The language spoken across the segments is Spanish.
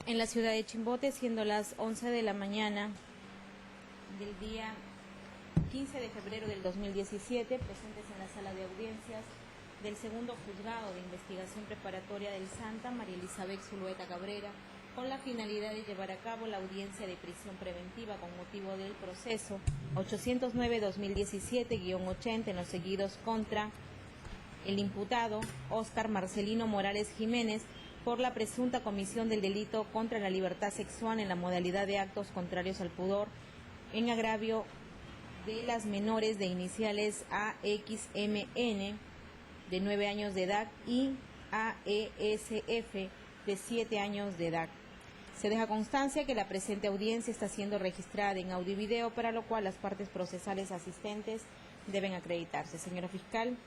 en la ciudad de Chimbote, siendo las 11 de la mañana del día 15 de febrero del 2017, presentes en la sala de audiencias del segundo juzgado de investigación preparatoria del Santa, María Elizabeth Zulueta Cabrera, con la finalidad de llevar a cabo la audiencia de prisión preventiva con motivo del proceso 809-2017-80 en los seguidos contra el imputado Óscar Marcelino Morales Jiménez por la presunta comisión del delito contra la libertad sexual en la modalidad de actos contrarios al pudor en agravio de las menores de iniciales AXMN de 9 años de edad y AESF de 7 años de edad. Se deja constancia que la presente audiencia está siendo registrada en audio y video, para lo cual las partes procesales asistentes deben acreditarse. Señora fiscal.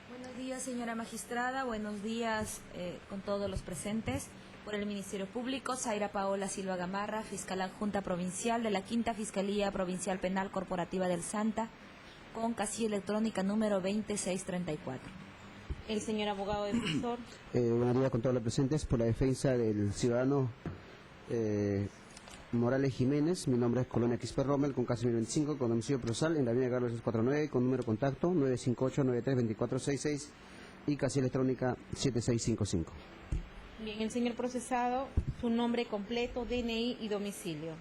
Buenos días, señora magistrada. Buenos días con todos los presentes. Por el Ministerio Público, Zaira Paola Silva Gamarra, fiscal adjunta provincial de la Quinta Fiscalía Provincial Penal Corporativa del Santa, con casilla electrónica número 20634. El señor abogado defensor. Buenos días con todos los presentes. Por la defensa del ciudadano Morales Jiménez, mi nombre es Colonia Quispe Rommel, con casi 1025, con domicilio procesal en la avenida Carlos 649, con número de contacto 958-93-2466 y casilla electrónica 7655. Bien, el señor procesado, su nombre completo, DNI y domicilio.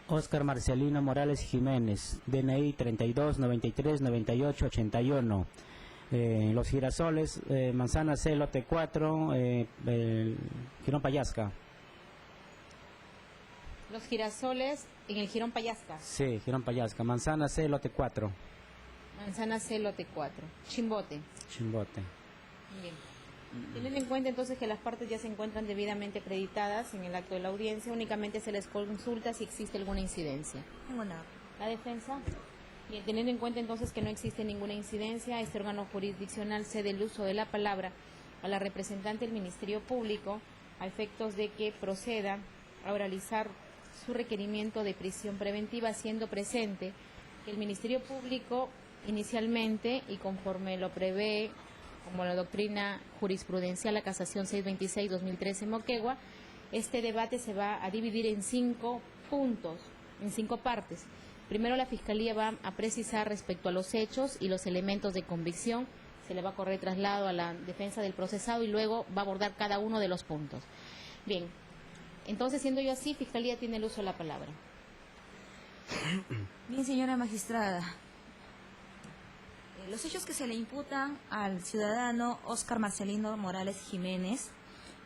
Óscar Marcelino Morales Jiménez, DNI 32 93 98 81. Los Girasoles, Manzana C, lote 4, Girón Payasca. Los Girasoles en el Girón Payasca. Sí, Girón Payasca. Manzana C, lote 4. Manzana C, lote 4. Chimbote. Chimbote. Bien. Teniendo en cuenta entonces que las partes ya se encuentran debidamente acreditadas en el acto de la audiencia, únicamente se les consulta si existe alguna incidencia. Ninguna. ¿La defensa? Bien, teniendo en cuenta entonces que no existe ninguna incidencia, este órgano jurisdiccional cede el uso de la palabra a la representante del Ministerio Público a efectos de que proceda a realizar su requerimiento de prisión preventiva, siendo presente que el Ministerio Público inicialmente, y conforme lo prevé como la doctrina jurisprudencial, la casación 626-2013 Moquegua, este debate se va a dividir en 5 puntos, en 5 partes. Primero, la Fiscalía va a precisar respecto a los hechos y los elementos de convicción, se le va a correr traslado a la defensa del procesado y luego va a abordar cada uno de los puntos. Bien, entonces, siendo yo así, Fiscalía tiene el uso de la palabra. Bien, señora magistrada. Los hechos que se le imputan al ciudadano Óscar Marcelino Morales Jiménez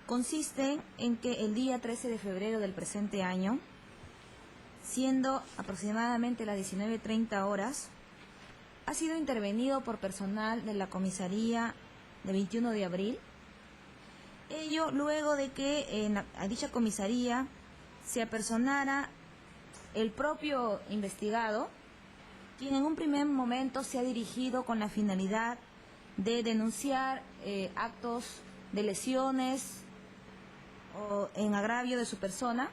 consisten en que el día 13 de febrero del presente año, siendo aproximadamente las 19:30 horas, ha sido intervenido por personal de la comisaría de 21 de abril. Ello luego de que a dicha comisaría se apersonara el propio investigado, quien en un primer momento se ha dirigido con la finalidad de denunciar actos de lesiones o en agravio de su persona,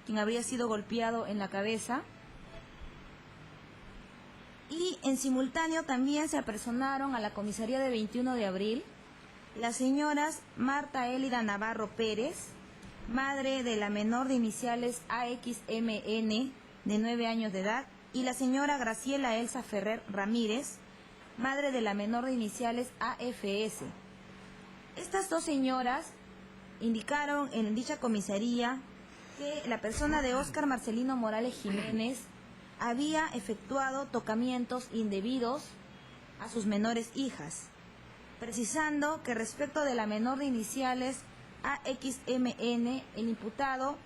quien habría sido golpeado en la cabeza, y en simultáneo también se apersonaron a la comisaría de 21 de abril las señoras Marta Élida Navarro Pérez, madre de la menor de iniciales AXMN de 9 años de edad, y la señora Graciela Elsa Ferrer Ramírez, madre de la menor de iniciales AFS. Estas dos señoras indicaron en dicha comisaría que la persona de Óscar Marcelino Morales Jiménez había efectuado tocamientos indebidos a sus menores hijas, precisando que respecto de la menor de iniciales AXMN, el imputado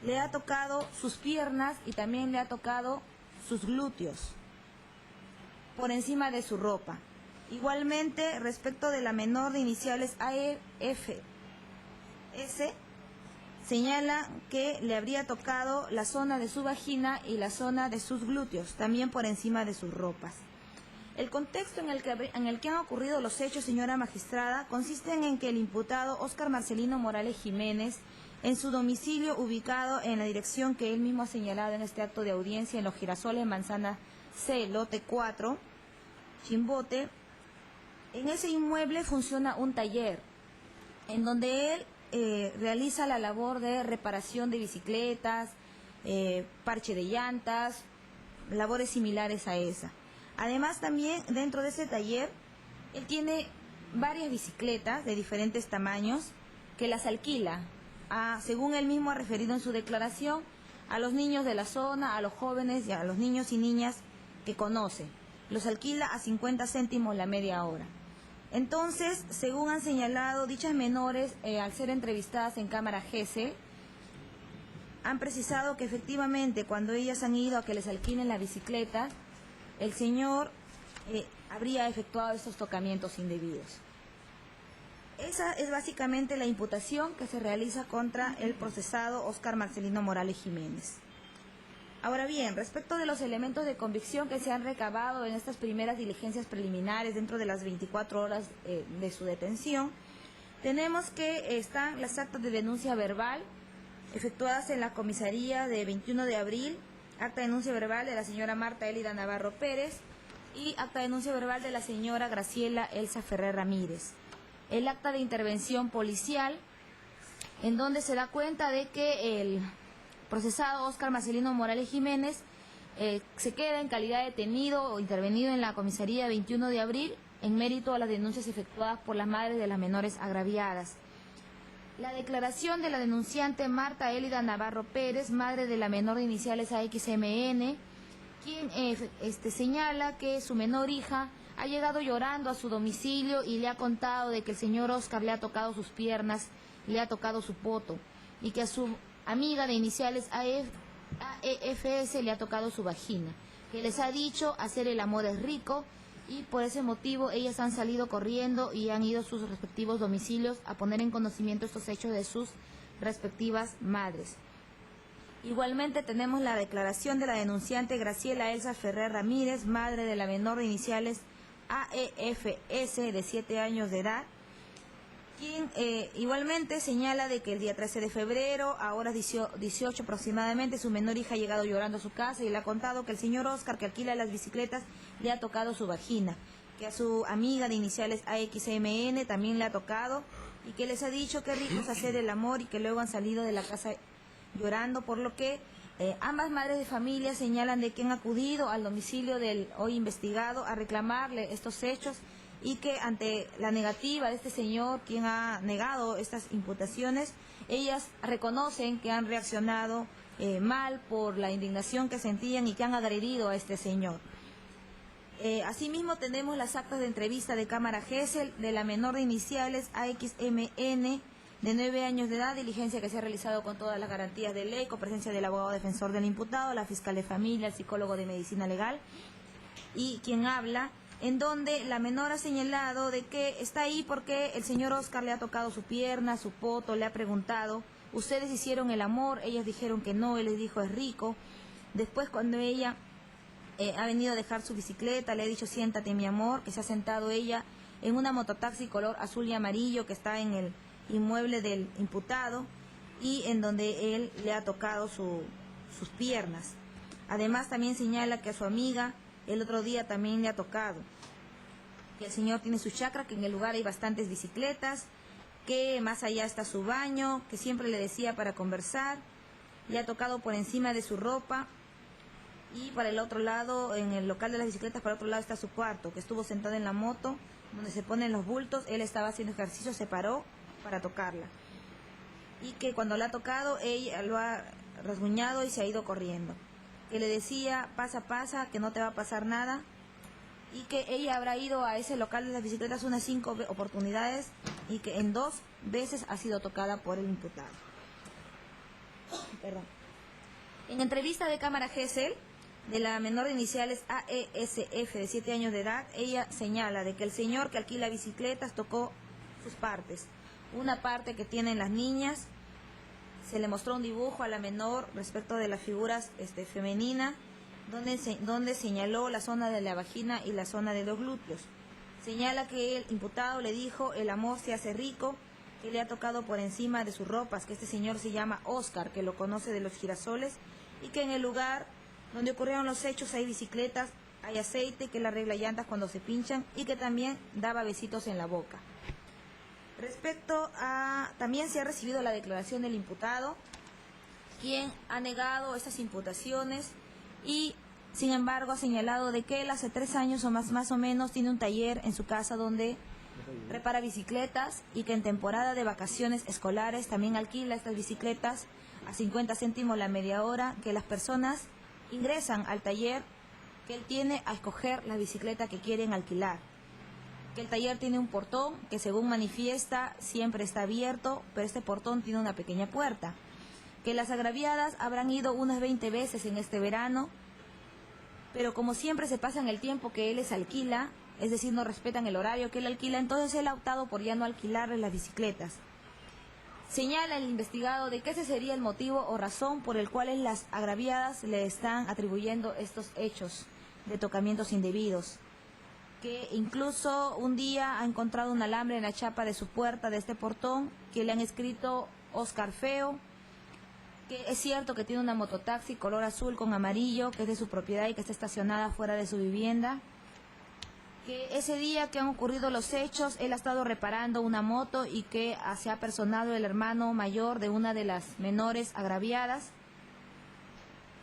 le ha tocado sus piernas y también le ha tocado sus glúteos por encima de su ropa. Igualmente, respecto de la menor de iniciales AFS, señala que le habría tocado la zona de su vagina y la zona de sus glúteos, también por encima de sus ropas. El contexto en el que han ocurrido los hechos, señora magistrada, consisten en que el imputado Óscar Marcelino Morales Jiménez, en su domicilio ubicado en la dirección que él mismo ha señalado en este acto de audiencia, en Los Girasoles, Manzana C, lote 4, Chimbote, en ese inmueble funciona un taller, en donde él realiza la labor de reparación de bicicletas, parche de llantas, labores similares a esa. Además también dentro de ese taller él tiene varias bicicletas de diferentes tamaños que las alquila, según él mismo ha referido en su declaración, a los niños de la zona, a los jóvenes y a los niños y niñas que conoce. Los alquila a 50 céntimos la media hora. Entonces, según han señalado, dichas menores, al ser entrevistadas en cámara GESEL, han precisado que efectivamente cuando ellas han ido a que les alquilen la bicicleta, el señor habría efectuado estos tocamientos indebidos. Esa es básicamente la imputación que se realiza contra el procesado Óscar Marcelino Morales Jiménez. Ahora bien, respecto de los elementos de convicción que se han recabado en estas primeras diligencias preliminares dentro de las 24 horas de su detención, tenemos que están las actas de denuncia verbal efectuadas en la comisaría de 21 de abril, acta de denuncia verbal de la señora Marta Elida Navarro Pérez y acta de denuncia verbal de la señora Graciela Elsa Ferrer Ramírez. El acta de intervención policial, en donde se da cuenta de que el procesado Óscar Marcelino Morales Jiménez se queda en calidad de detenido o intervenido en la comisaría 21 de abril en mérito a las denuncias efectuadas por las madres de las menores agraviadas. La declaración de la denunciante Marta Elida Navarro Pérez, madre de la menor de iniciales AXMN, quien señala que su menor hija ha llegado llorando a su domicilio y le ha contado de que el señor Óscar le ha tocado sus piernas, le ha tocado su poto y que a su amiga de iniciales AEFS le ha tocado su vagina, que les ha dicho hacer el amor es rico y por ese motivo ellas han salido corriendo y han ido a sus respectivos domicilios a poner en conocimiento estos hechos de sus respectivas madres. Igualmente tenemos la declaración de la denunciante Graciela Elsa Ferrer Ramírez, madre de la menor de iniciales AEFS de 7 años de edad, quien igualmente señala de que el día 13 de febrero, a horas 18 aproximadamente, su menor hija ha llegado llorando a su casa y le ha contado que el señor Óscar, que alquila las bicicletas, le ha tocado su vagina, que a su amiga de iniciales AXMN también le ha tocado y que les ha dicho que rico es hacer el amor y que luego han salido de la casa llorando, por lo que ambas madres de familia señalan de que han acudido al domicilio del hoy investigado a reclamarle estos hechos y que ante la negativa de este señor, quien ha negado estas imputaciones, ellas reconocen que han reaccionado mal por la indignación que sentían y que han agredido a este señor. Asimismo tenemos las actas de entrevista de cámara GESEL de la menor de iniciales AXMN de 9 años de edad, diligencia que se ha realizado con todas las garantías de ley, con presencia del abogado defensor del imputado, la fiscal de familia, el psicólogo de medicina legal y quien habla, en donde la menor ha señalado de que está ahí porque el señor Óscar le ha tocado su pierna, su poto, le ha preguntado, ¿ustedes hicieron el amor? Ellas dijeron que no, él les dijo es rico. Después cuando ella ha venido a dejar su bicicleta, le ha dicho siéntate mi amor, que se ha sentado ella en una mototaxi color azul y amarillo que está en el inmueble del imputado y en donde él le ha tocado sus piernas. Además también señala que a su amiga el otro día también le ha tocado, que el señor tiene su chacra, que en el lugar hay bastantes bicicletas, que más allá está su baño, que siempre le decía para conversar, le ha tocado por encima de su ropa y para el otro lado, en el local de las bicicletas, para el otro lado está su cuarto, que estuvo sentado en la moto donde se ponen los bultos, él estaba haciendo ejercicio, se paró para tocarla y que cuando la ha tocado ella lo ha rasguñado y se ha ido corriendo, que le decía pasa, que no te va a pasar nada y que ella habrá ido a ese local de las bicicletas unas 5 oportunidades y que en 2 veces ha sido tocada por el imputado. Perdón. En entrevista de cámara GESEL de la menor de iniciales AESF de 7 años de edad, ella señala de que el señor que alquila bicicletas tocó sus partes. Una parte que tienen las niñas, se le mostró un dibujo a la menor respecto de las figuras femenina, donde señaló la zona de la vagina y la zona de los glúteos. Señala que el imputado le dijo el amor se hace rico, que le ha tocado por encima de sus ropas, que este señor se llama Óscar, que lo conoce de los girasoles, y que en el lugar donde ocurrieron los hechos hay bicicletas, hay aceite, que le arregla llantas cuando se pinchan y que también daba besitos en la boca. Respecto a, también se ha recibido la declaración del imputado, quien ha negado estas imputaciones y, sin embargo, ha señalado de que él hace 3 años o más o menos tiene un taller en su casa donde repara bicicletas y que en temporada de vacaciones escolares también alquila estas bicicletas a 50 céntimos la media hora, que las personas ingresan al taller que él tiene a escoger la bicicleta que quieren alquilar. Que el taller tiene un portón que, según manifiesta, siempre está abierto, pero este portón tiene una pequeña puerta. Que las agraviadas habrán ido unas 20 veces en este verano, pero como siempre se pasan el tiempo que él les alquila, es decir, no respetan el horario que él alquila, entonces él ha optado por ya no alquilarles las bicicletas. Señala el investigado de que ese sería el motivo o razón por el cual las agraviadas le están atribuyendo estos hechos de tocamientos indebidos. Que incluso un día ha encontrado un alambre en la chapa de su puerta, de este portón, que le han escrito Oscar Feo, que es cierto que tiene una mototaxi color azul con amarillo, que es de su propiedad y que está estacionada fuera de su vivienda. Que ese día que han ocurrido los hechos, él ha estado reparando una moto y que se ha personado el hermano mayor de una de las menores agraviadas,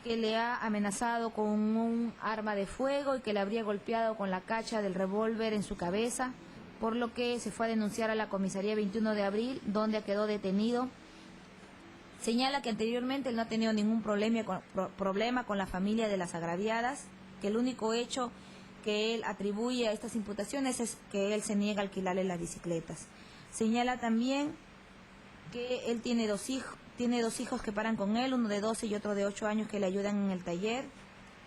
que le ha amenazado con un arma de fuego y que le habría golpeado con la cacha del revólver en su cabeza, por lo que se fue a denunciar a la comisaría 21 de abril, donde quedó detenido. Señala que anteriormente él no ha tenido ningún problema con la familia de las agraviadas, que el único hecho que él atribuye a estas imputaciones es que él se niega a alquilarle las bicicletas. Señala también que él tiene dos hijos que paran con él, uno de 12 y otro de 8 años que le ayudan en el taller,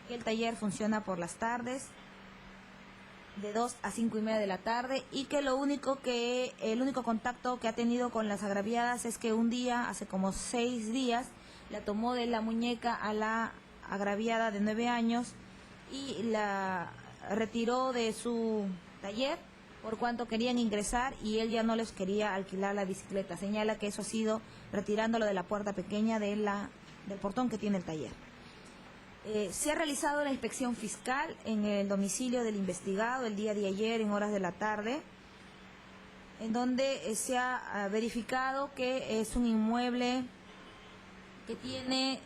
que el taller funciona por las tardes, de 2 a 5 y media de la tarde, y que el único contacto que ha tenido con las agraviadas es que un día, hace como 6 días, la tomó de la muñeca a la agraviada de 9 años y la retiró de su taller por cuanto querían ingresar y él ya no les quería alquilar la bicicleta. Señala que eso ha sido retirándolo de la puerta pequeña del portón que tiene el taller. Se ha realizado la inspección fiscal en el domicilio del investigado el día de ayer en horas de la tarde, en donde se ha verificado que es un inmueble que tiene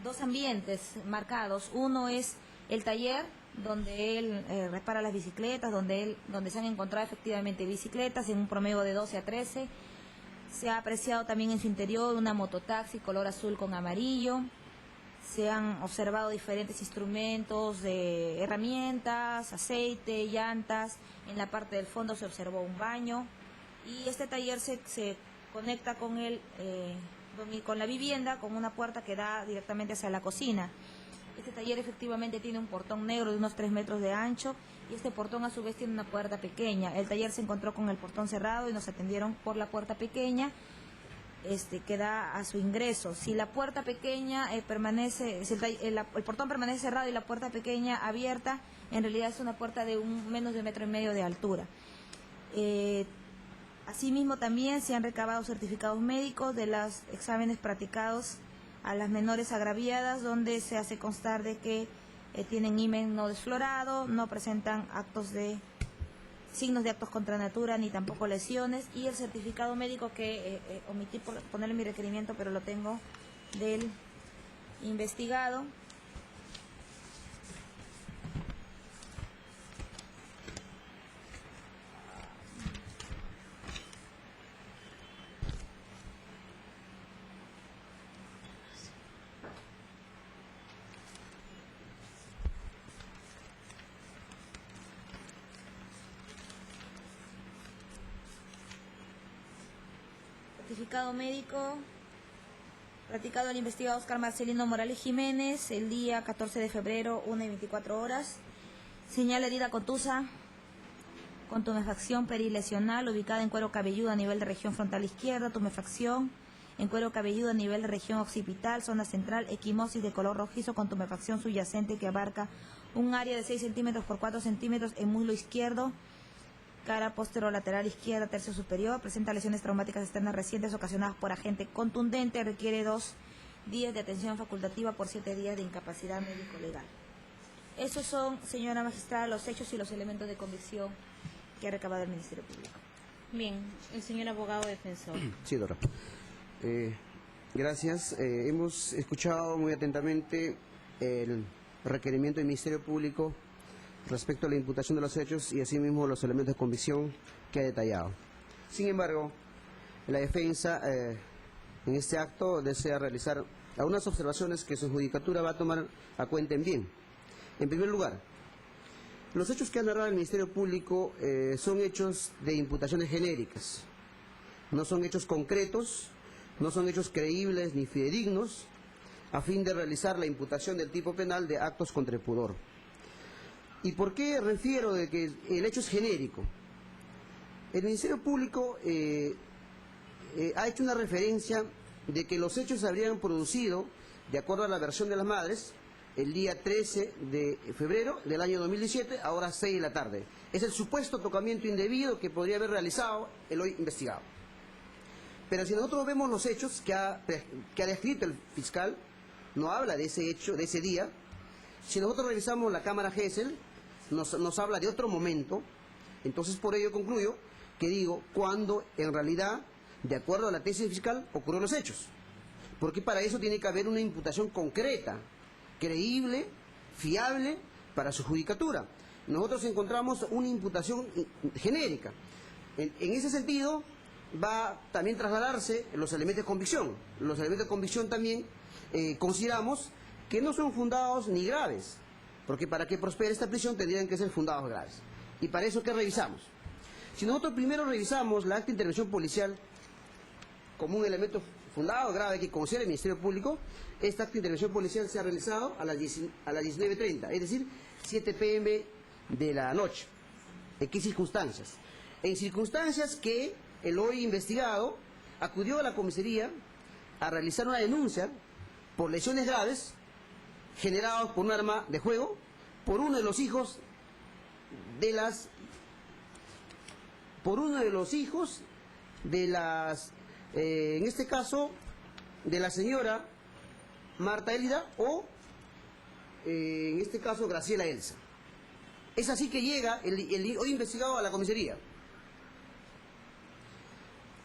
2 ambientes marcados. Uno es el taller, donde él repara las bicicletas, donde se han encontrado efectivamente bicicletas en un promedio de 12 a 13. Se ha apreciado también en su interior una mototaxi color azul con amarillo. Se han observado diferentes instrumentos, herramientas, aceite, llantas. En la parte del fondo se observó un baño. Y este taller se conecta con la vivienda, con una puerta que da directamente hacia la cocina. Este taller efectivamente tiene un portón negro de unos 3 metros de ancho y este portón a su vez tiene una puerta pequeña. El taller se encontró con el portón cerrado y nos atendieron por la puerta pequeña que da a su ingreso. Si la puerta pequeña permanece, si el portón permanece cerrado y la puerta pequeña abierta, en realidad es una puerta de menos de 1,5 metros de altura. Asimismo también se han recabado certificados médicos de los exámenes practicados a las menores agraviadas, donde se hace constar de que tienen himen no desflorado, no presentan signos de actos contra natura ni tampoco lesiones, y el certificado médico que omití por ponerle mi requerimiento, pero lo tengo del investigado. Certificado médico practicado al investigado Oscar Marcelino Morales Jiménez el día 14 de febrero, 1:24. Señala herida contusa con tumefacción perilesional ubicada en cuero cabelludo a nivel de región frontal izquierda, tumefacción en cuero cabelludo a nivel de región occipital, zona central, equimosis de color rojizo con tumefacción subyacente que abarca un área de 6 centímetros por 4 centímetros en muslo izquierdo, cara posterolateral izquierda, tercio superior. Presenta lesiones traumáticas externas recientes ocasionadas por agente contundente. Requiere 2 días de atención facultativa por 7 días de incapacidad médico-legal. Esos son, señora magistrada, los hechos y los elementos de convicción que ha recabado el Ministerio Público. Bien, el señor abogado defensor. Sí, Dora. Gracias. Hemos escuchado muy atentamente el requerimiento del Ministerio Público respecto a la imputación de los hechos y asimismo los elementos de convicción que ha detallado. Sin embargo, la defensa en este acto desea realizar algunas observaciones que su judicatura va a tomar a cuenta en bien. En primer lugar, los hechos que ha narrado el Ministerio Público son hechos de imputaciones genéricas, no son hechos concretos, no son hechos creíbles ni fidedignos, a fin de realizar la imputación del tipo penal de actos contra el pudor. ¿Y por qué refiero de que el hecho es genérico? El Ministerio Público ha hecho una referencia de que los hechos se habrían producido, de acuerdo a la versión de las madres, el día 13 de febrero del año 2017, a horas 6 de la tarde. Es el supuesto tocamiento indebido que podría haber realizado el hoy investigado. Pero si nosotros vemos los hechos que ha descrito el fiscal, no habla de ese hecho, de ese día. Si nosotros revisamos la cámara Gesell, nos habla de otro momento. Entonces, por ello concluyo que digo, cuando en realidad, de acuerdo a la tesis fiscal, ocurrieron los hechos. Porque para eso tiene que haber una imputación concreta, creíble, fiable, para su judicatura. Nosotros encontramos una imputación genérica. En ese sentido, va también a trasladarse los elementos de convicción. Los elementos de convicción también consideramos que no son fundados ni graves, porque para que prospere esta prisión tendrían que ser fundados graves. Y para eso, ¿qué revisamos? Si nosotros primero revisamos la acta de intervención policial como un elemento fundado grave que considera el Ministerio Público, esta acta de intervención policial se ha realizado a las 19:30, es decir, 7 p.m. de la noche. ¿En qué circunstancias? En circunstancias que el hoy investigado acudió a la comisaría a realizar una denuncia por lesiones graves generadas por un arma de fuego por uno de los hijos de las en este caso de la señora Marta Elida o en este caso Graciela Elsa. Es así que llega el hoy investigado a la comisaría.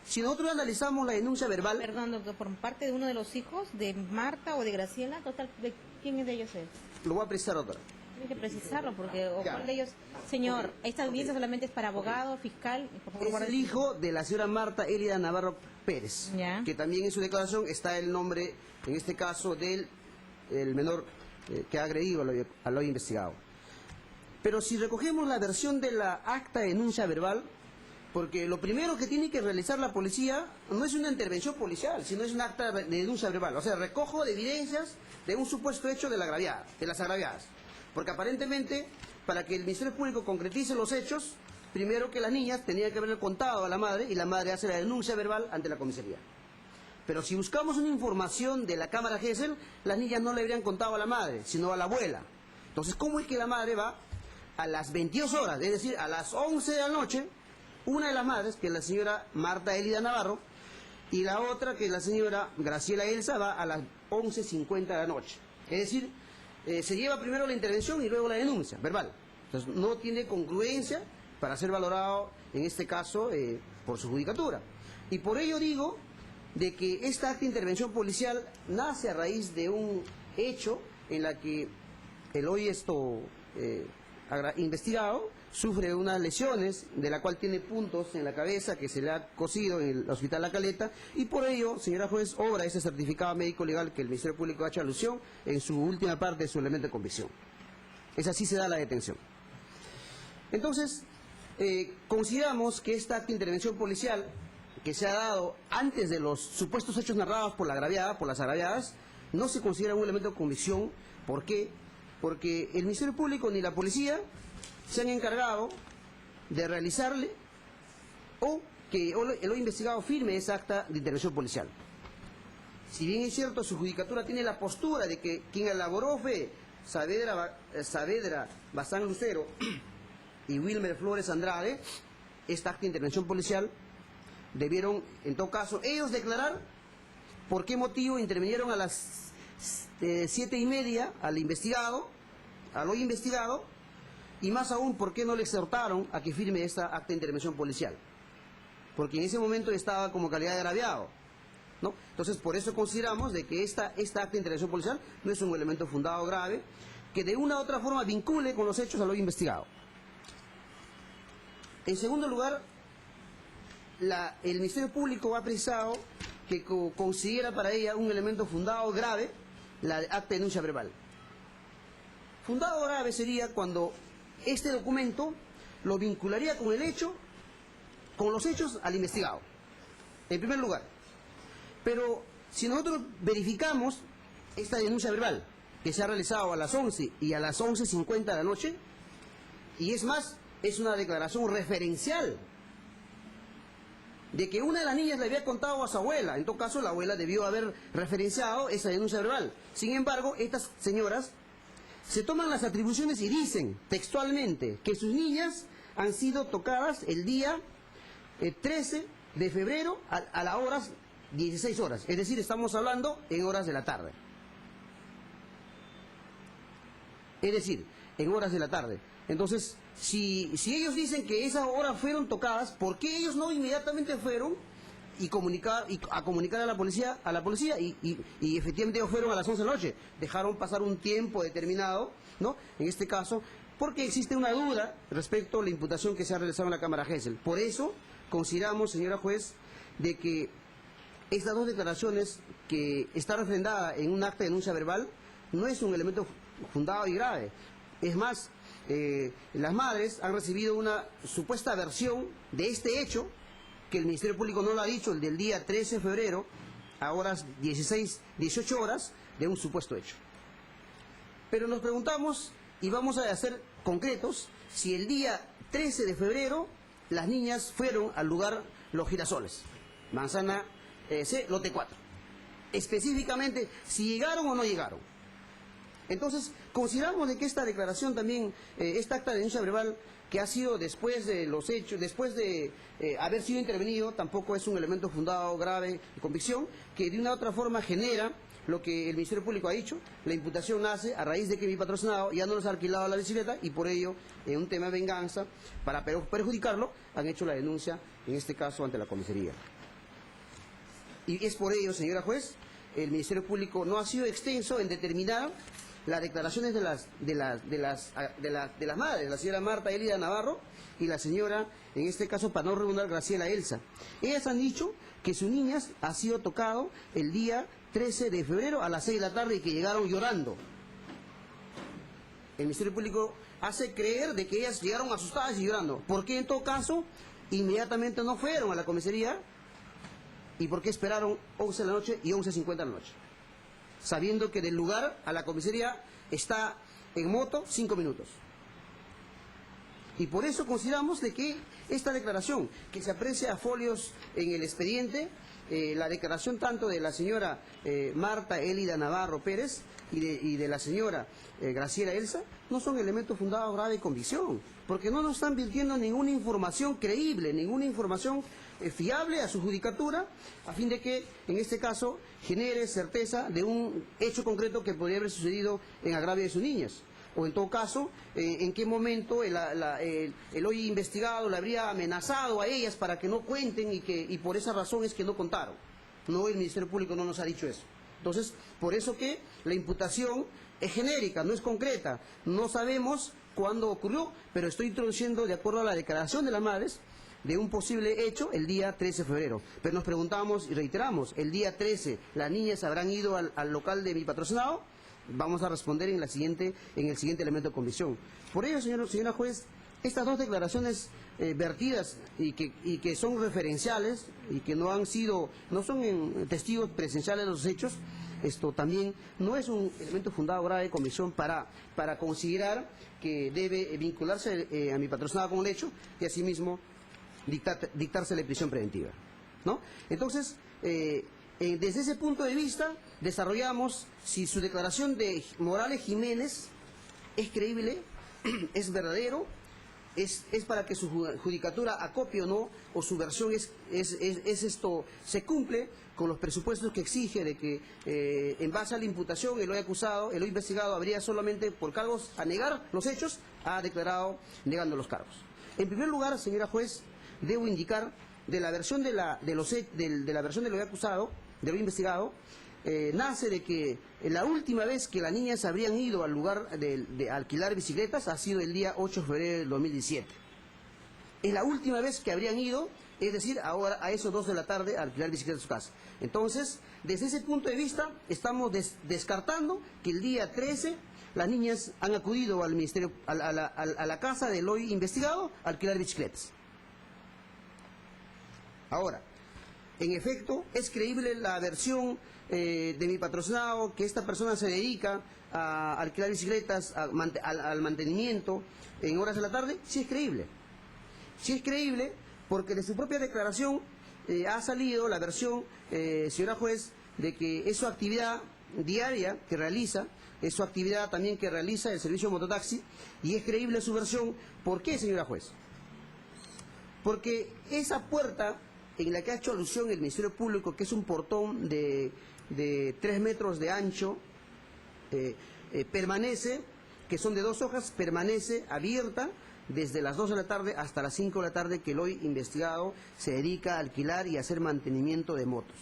Si nosotros analizamos la denuncia verbal... Perdón, doctor, por parte de uno de los hijos de Marta o de Graciela, total, ¿de quién de ellos es? Lo voy a precisar, doctora. Tiene que precisarlo, porque o cuál de ellos... Señor, esta audiencia solamente es para abogado, fiscal... Por favor, es el hijo de la señora Marta Elida Navarro Pérez, ya, que también en su declaración está el nombre, en este caso, del el menor que ha agredido al hoy investigado. Pero si recogemos la versión de la acta de denuncia verbal, porque lo primero que tiene que realizar la policía no es una intervención policial, sino es un acta de denuncia verbal. O sea, recojo de evidencias de un supuesto hecho de las agraviadas. Porque aparentemente, para que el Ministerio Público concretice los hechos, primero que las niñas tenían que haberle contado a la madre y la madre hace la denuncia verbal ante la comisaría. Pero si buscamos una información de la cámara Gesell, las niñas no le habrían contado a la madre, sino a la abuela. Entonces, ¿cómo es que la madre va a las 22 horas, es decir, a las 11 de la noche, una de las madres, que es la señora Marta Elida Navarro, y la otra, que es la señora Graciela Elsa, va a las 11:50 de la noche? Es decir, se lleva primero la intervención y luego la denuncia verbal. Entonces, no tiene congruencia para ser valorado, en este caso, por su judicatura. Y por ello digo de que esta acta de intervención policial nace a raíz de un hecho en la que el hoy investigado sufre unas lesiones, de la cual tiene puntos en la cabeza que se le ha cosido en el Hospital La Caleta, y por ello, señora juez, obra ese certificado médico legal que el Ministerio Público ha hecho alusión en su última parte de su elemento de convicción. Es así se da la detención. Entonces, consideramos que esta acta de intervención policial que se ha dado antes de los supuestos hechos narrados por la agraviada, por las agraviadas, no se considera un elemento de convicción. ¿Por qué? Porque el Ministerio Público ni la policía se han encargado de realizarle o que el hoy investigado firme esa acta de intervención policial. Si bien es cierto, su judicatura tiene la postura de que quien elaboró fue Saavedra Bazán Lucero y Wilmer Flores Andrade, esta acta de intervención policial, debieron, en todo caso, ellos declarar por qué motivo intervinieron a las 7:30 al hoy investigado, y más aún, por qué no le exhortaron a que firme esta acta de intervención policial. porque en ese momento estaba como calidad de agraviado, ¿no? Entonces, por eso consideramos de que esta acta de intervención policial no es un elemento fundado grave que de una u otra forma vincule con los hechos a lo investigado. En segundo lugar, el Ministerio Público ha precisado que considera para ella un elemento fundado grave la acta de denuncia verbal. Fundado grave sería cuando este documento lo vincularía con el hecho, con los hechos al investigado, en primer lugar. Pero si nosotros verificamos esta denuncia verbal que se ha realizado a las 11 y a las 11:50 de la noche, y es más, es una declaración referencial de que una de las niñas le había contado a su abuela. En todo caso, la abuela debió haber referenciado esa denuncia verbal. Sin embargo, estas señoras se toman las atribuciones y dicen textualmente que sus niñas han sido tocadas el día 13 de febrero a las horas 16 horas. Es decir, estamos hablando en horas de la tarde. Es decir, en horas de la tarde. Entonces, si ellos dicen que esas horas fueron tocadas, ¿por qué ellos no inmediatamente fueron a comunicar a la policía y efectivamente ellos fueron a las 11 de la noche? Dejaron pasar un tiempo determinado, ¿no? En este caso, porque existe una duda respecto a la imputación que se ha realizado en la Cámara Gesell. Por eso consideramos, señora juez, de que estas dos declaraciones que está refrendada en un acta de denuncia verbal no es un elemento fundado y grave. Es más, las madres han recibido una supuesta versión de este hecho, que el Ministerio Público no lo ha dicho, el del día 13 de febrero, a horas 18 horas, de un supuesto hecho. Pero nos preguntamos, y vamos a ser concretos, si el día 13 de febrero las niñas fueron al lugar Los Girasoles, Manzana C, lote 4. Específicamente, si llegaron o no llegaron. Entonces, consideramos de que esta declaración también, esta acta de denuncia verbal, que ha sido después de los hechos, después de haber sido intervenido, tampoco es un elemento fundado grave de convicción, que de una u otra forma genera lo que el Ministerio Público ha dicho. La imputación nace a raíz de que mi patrocinado ya no les ha alquilado la bicicleta y por ello, en un tema de venganza, para perjudicarlo, han hecho la denuncia, en este caso, ante la comisaría. Y es por ello, señora juez, el Ministerio Público no ha sido extenso en determinar las declaraciones de las madres, la señora Marta Elida Navarro y la señora, en este caso, para no redundar, Graciela Elsa. Ellas han dicho que sus niñas ha sido tocado el día 13 de febrero a las 6 de la tarde y que llegaron llorando. El Ministerio Público hace creer de que ellas llegaron asustadas y llorando. ¿Por qué en todo caso inmediatamente no fueron a la comisaría? ¿Y por qué esperaron 11 de la noche y 11:50 de la noche? Sabiendo que del lugar a la comisaría está en moto 5 minutos. Y por eso consideramos de que esta declaración, que se aprecia a folios en el expediente, la declaración tanto de la señora Marta Elida Navarro Pérez y de la señora Graciela Elsa, no son elementos fundados grave de convicción, porque no nos están virtiendo ninguna información creíble, ninguna información fiable a su judicatura, a fin de que, en este caso, genere certeza de un hecho concreto que podría haber sucedido en agravio de sus niñas. O en todo caso, en qué momento el hoy investigado le habría amenazado a ellas para que no cuenten y por esa razón es que no contaron. No, el Ministerio Público no nos ha dicho eso. Entonces, por eso que la imputación es genérica, no es concreta. No sabemos cuándo ocurrió, pero estoy introduciendo, de acuerdo a la declaración de las madres, de un posible hecho el día 13 de febrero. Pero nos preguntamos y reiteramos, el día 13 las niñas habrán ido al local de mi patrocinado. Vamos a responder en el siguiente elemento de convicción. Por ello, señora juez, estas dos declaraciones vertidas y que son referenciales y que no son testigos presenciales de los hechos, esto también no es un elemento fundado grave de convicción para considerar que debe vincularse a mi patrocinado con el hecho y asimismo dictársele prisión preventiva, ¿no? Entonces, desde ese punto de vista, desarrollamos si su declaración de Morales Jiménez es creíble, es verdadero, es para que su judicatura acopie o no, o su versión se cumple con los presupuestos que exige de que en base a la imputación el hoy acusado, el hoy investigado habría solamente por cargos a negar los hechos, ha declarado negando los cargos. En primer lugar, señora juez, debo indicar de la versión de la versión de lo acusado, de lo investigado, nace de que la última vez que las niñas habrían ido al lugar de alquilar bicicletas ha sido el día 8 de febrero del 2017. Es la última vez que habrían ido, es decir, ahora a esos 2 de la tarde a alquilar bicicletas en su casa. Entonces, desde ese punto de vista, estamos descartando que el día 13 las niñas han acudido al ministerio, a la casa del hoy investigado a alquilar bicicletas. Ahora, en efecto, es creíble la versión de mi patrocinado que esta persona se dedica a alquilar bicicletas, al mantenimiento en horas de la tarde. Sí es creíble. Sí es creíble porque de su propia declaración ha salido la versión, señora juez, de que es su actividad diaria que realiza, es su actividad también que realiza el servicio de mototaxi, y es creíble su versión. ¿Por qué, señora juez? Porque esa puerta en la que ha hecho alusión el Ministerio Público, que es un portón de 3 metros de ancho, permanece, que son de 2 hojas, permanece abierta desde las 2 de la tarde hasta las 5 de la tarde, que el hoy investigado se dedica a alquilar y a hacer mantenimiento de motos.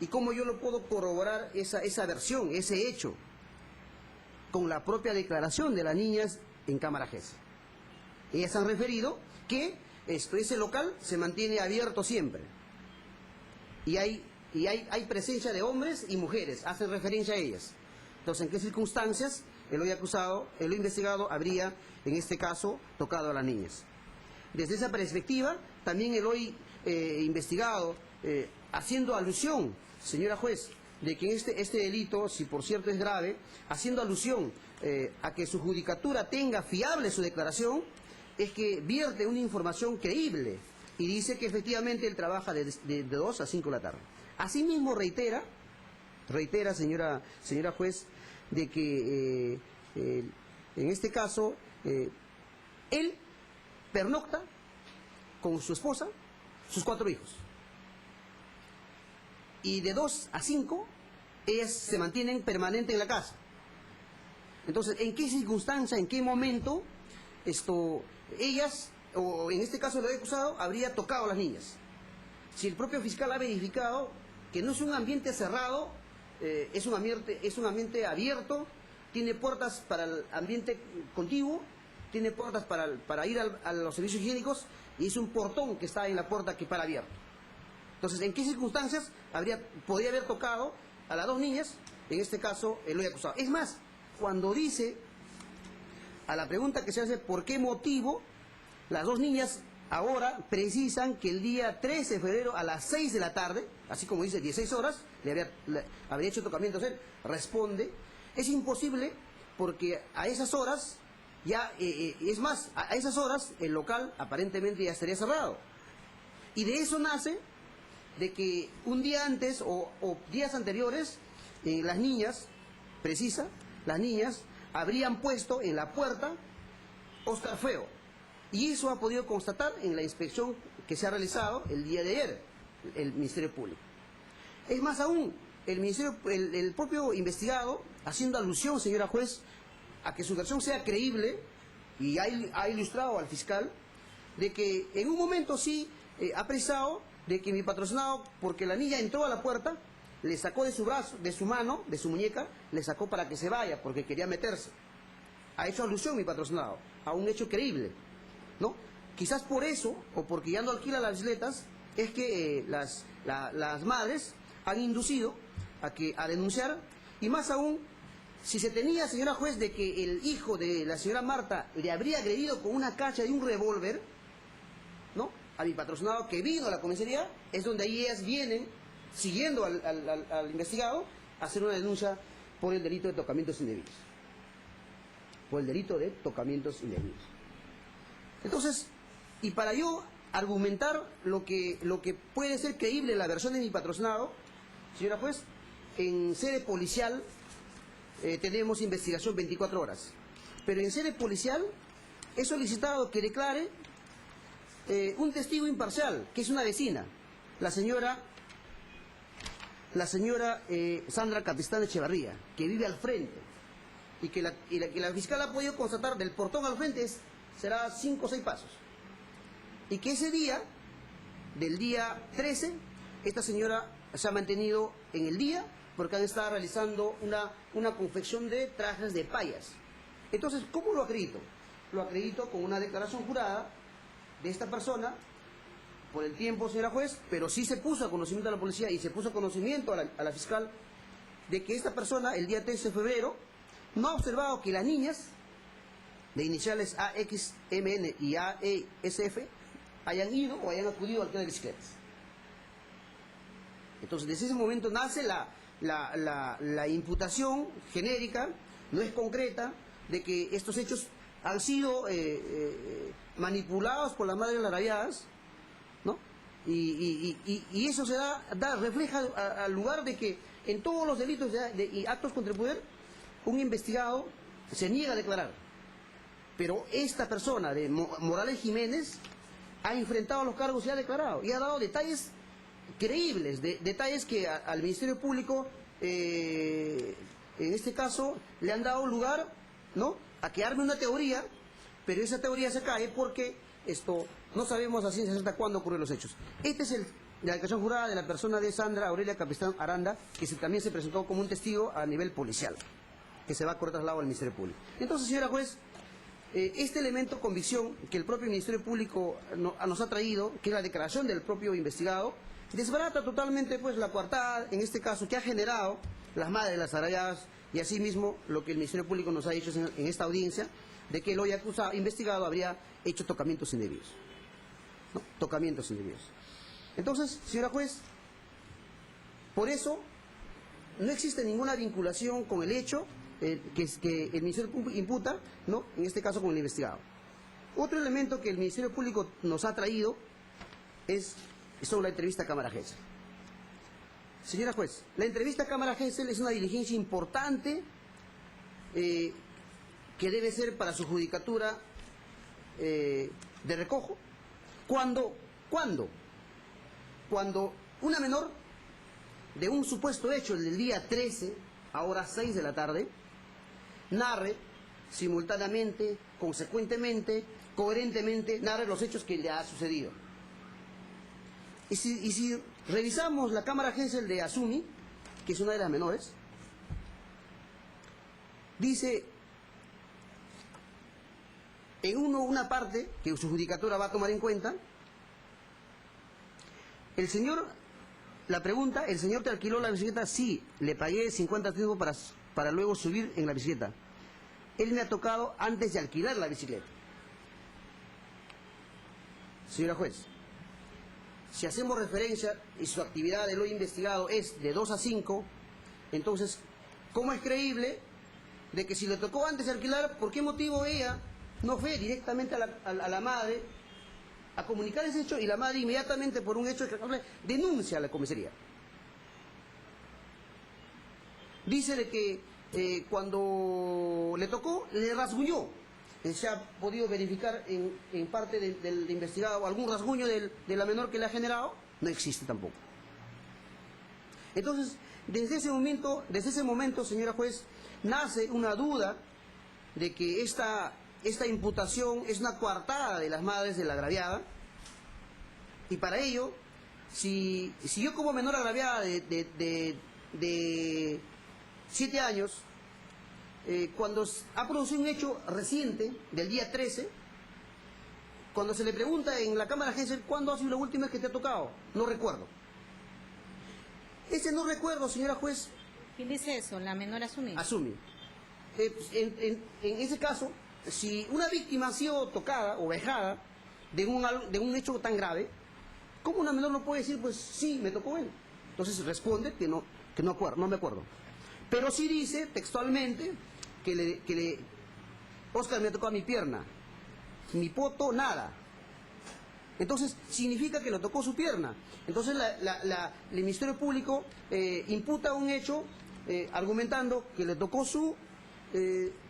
¿Y cómo yo lo puedo corroborar esa versión, ese hecho? Con la propia declaración de las niñas en cámara GES. Ellas han referido que ese local se mantiene abierto siempre. Y hay presencia de hombres y mujeres, hacen referencia a ellas. Entonces, ¿en qué circunstancias el hoy acusado, el hoy investigado, habría, en este caso, tocado a las niñas? Desde esa perspectiva, también el hoy investigado, haciendo alusión, señora juez, de que este delito, si por cierto es grave, haciendo alusión a que su judicatura tenga fiable su declaración, es que vierte una información creíble y dice que efectivamente él trabaja de 2 a 5 de la tarde. Asimismo reitera, señora juez, de que en este caso él pernocta con su esposa, sus 4 hijos. Y de 2 a 5 ellas se mantienen permanentes en la casa. Entonces, ¿en qué circunstancia, en qué momento ellas, o en este caso el acusado, habría tocado a las niñas? Si el propio fiscal ha verificado que no es un ambiente cerrado, es un ambiente abierto, tiene puertas para el ambiente contiguo, tiene puertas para ir a los servicios higiénicos, y es un portón que está en la puerta que para abierto. Entonces, ¿en qué circunstancias podría haber tocado a las 2 niñas, en este caso el hoy acusado? Es más, cuando dice, a la pregunta que se hace, ¿por qué motivo las 2 niñas ahora precisan que el día 13 de febrero a las 6 de la tarde, así como dice 16 horas, le habría hecho tocamientos él? Responde, es imposible porque a esas horas, es más, a esas horas el local aparentemente ya estaría cerrado. Y de eso nace de que un día antes o días anteriores, las niñas habrían puesto en la puerta Oscar Feo. Y eso ha podido constatar en la inspección que se ha realizado el día de ayer, el Ministerio Público. Es más aún, el propio investigado, haciendo alusión, señora juez, a que su versión sea creíble, y ha ilustrado al fiscal, de que en un momento sí ha precisado de que mi patrocinado, porque la niña entró a la puerta, le sacó de su brazo, de su mano, de su muñeca, le sacó para que se vaya, porque quería meterse. Ha hecho alusión mi patrocinado a un hecho creíble, ¿no? Quizás por eso, o porque ya no alquila las bicicletas, es que las madres han inducido a denunciar, y más aún, si se tenía, señora juez, de que el hijo de la señora Marta le habría agredido con una cacha de un revólver, ¿no?, a mi patrocinado que vino a la comisaría, es donde ahí ellas vienen, siguiendo al investigado, a hacer una denuncia por el delito de tocamientos indebidos. Por el delito de tocamientos indebidos. Entonces, y para yo argumentar lo que puede ser creíble la versión de mi patrocinado, señora juez, en sede policial tenemos investigación 24 horas. Pero en sede policial he solicitado que declare un testigo imparcial, que es una vecina, la señora Sandra Capistán Echevarría, que vive al frente, y que la fiscal ha podido constatar del portón al frente será 5 o 6 pasos, y que ese día del día 13, esta señora se ha mantenido en el día porque han estado realizando una confección de trajes de payas. Entonces, ¿cómo lo acredito? Lo acredito con una declaración jurada de esta persona por el tiempo, señora juez, pero sí se puso a conocimiento a la policía y se puso a conocimiento a la fiscal de que esta persona, el día 13 de febrero, no ha observado que las niñas de iniciales AXMN y AESF hayan ido o hayan acudido al alquiler de bicicletas. Entonces, desde ese momento nace la imputación genérica, no es concreta, de que estos hechos han sido manipulados por las madres agraviadas, ¿no? Y eso se refleja al lugar de que en todos los delitos y actos contra el poder, un investigado se niega a declarar. Pero esta persona de Morales Jiménez ha enfrentado los cargos y ha declarado, y ha dado detalles creíbles, detalles que al Ministerio Público, en este caso, le han dado lugar, ¿no?, a que arme una teoría, pero esa teoría se cae porque no sabemos a ciencia cierta cuándo ocurrieron los hechos. Esta es la declaración jurada de la persona de Sandra Aurelia Capistán Aranda, que también se presentó como un testigo a nivel policial, que se va a traslado al Ministerio Público. Entonces, señora juez, este elemento convicción que el propio Ministerio Público nos ha traído, que es la declaración del propio investigado, desbarata totalmente pues la coartada, en este caso, que ha generado las madres de las agraviadas, y asimismo lo que el Ministerio Público nos ha dicho en esta audiencia, de que el hoy acusado, investigado, habría hecho tocamientos indebidos, ¿no? Tocamientos indebidos. Entonces, señora juez, por eso no existe ninguna vinculación con el hecho que el Ministerio Público imputa, ¿no?, en este caso con el investigado. Otro elemento que el Ministerio Público nos ha traído es sobre la entrevista a Cámara Gesell. Señora juez, la entrevista a Cámara Gesell es una diligencia importante que debe ser para su judicatura de recojo. Cuando una menor de un supuesto hecho, el del día 13, a horas 6 de la tarde, narre simultáneamente, consecuentemente, coherentemente, narre los hechos que le ha sucedido. Y si revisamos la Cámara Gesell de Asumi, que es una de las menores, dice en una parte que su judicatura va a tomar en cuenta, la pregunta, ¿el señor te alquiló la bicicleta? Sí, le pagué 50 centavos para luego subir en la bicicleta. Él me ha tocado antes de alquilar la bicicleta. Señora juez, si hacemos referencia y su actividad de lo investigado es de 2 a 5, entonces, ¿cómo es creíble de que si le tocó antes de alquilar, por qué motivo ella no fue directamente a la madre a comunicar ese hecho y la madre inmediatamente por un hecho denuncia a la comisaría? Dice de que cuando le tocó, le rasguñó. Se ha podido verificar en parte del investigado algún rasguño de la menor que le ha generado, no existe tampoco. Entonces, desde ese momento, señora juez, nace una duda de que esta imputación es una coartada de las madres de la agraviada, y para ello, si yo como menor agraviada de 7 años, cuando ha producido un hecho reciente, del día 13, cuando se le pregunta en la Cámara Gesell, ¿cuándo ha sido la última vez que te ha tocado? No recuerdo. Ese no recuerdo, señora juez. ¿Quién dice eso? ¿La menor Asumi? Asumi. En ese caso, si una víctima ha sido tocada o vejada de un hecho tan grave, ¿cómo una menor no puede decir, pues sí, me tocó él? Entonces responde que no me acuerdo. Pero sí dice textualmente que Oscar me tocó a mi pierna, mi poto, nada. Entonces significa que le tocó su pierna. Entonces el Ministerio Público imputa un hecho argumentando que le tocó su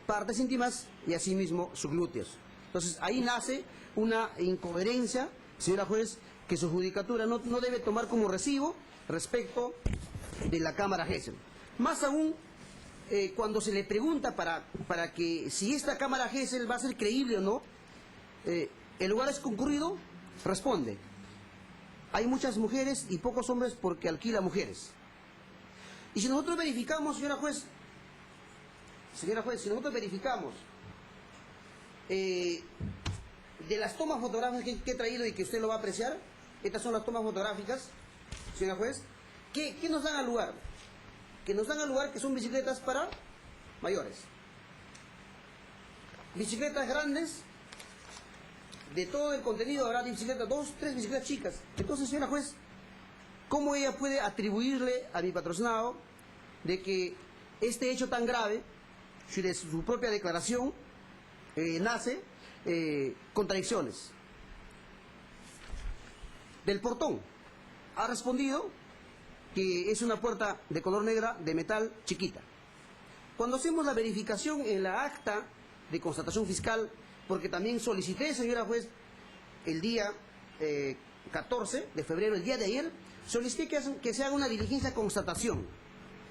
partes íntimas y asimismo sus glúteos. Entonces ahí nace una incoherencia, señora juez, que su judicatura no debe tomar como recibo respecto de la Cámara Gesell. Más aún, cuando se le pregunta para que si esta Cámara Gesell va a ser creíble o no, ¿el lugar es concurrido? Responde. hay muchas mujeres y pocos hombres porque alquila mujeres. Y si nosotros verificamos, señora juez, si nosotros verificamos de las tomas fotográficas que he traído y que usted lo va a apreciar, estas son las tomas fotográficas, señora juez, ¿qué nos dan al lugar? Que nos dan al lugar que son bicicletas para mayores. Bicicletas grandes, de todo el contenido habrá de bicicletas, 2, 3 bicicletas chicas. Entonces, señora juez, ¿cómo ella puede atribuirle a mi patrocinado de que este hecho tan grave, si de su propia declaración nace contradicciones? Del portón ha respondido que es una puerta de color negra de metal chiquita. Cuando hacemos la verificación en la acta de constatación fiscal, porque también solicité, señora juez, el día 14 de febrero, el día de ayer, solicité que se haga una diligencia de constatación,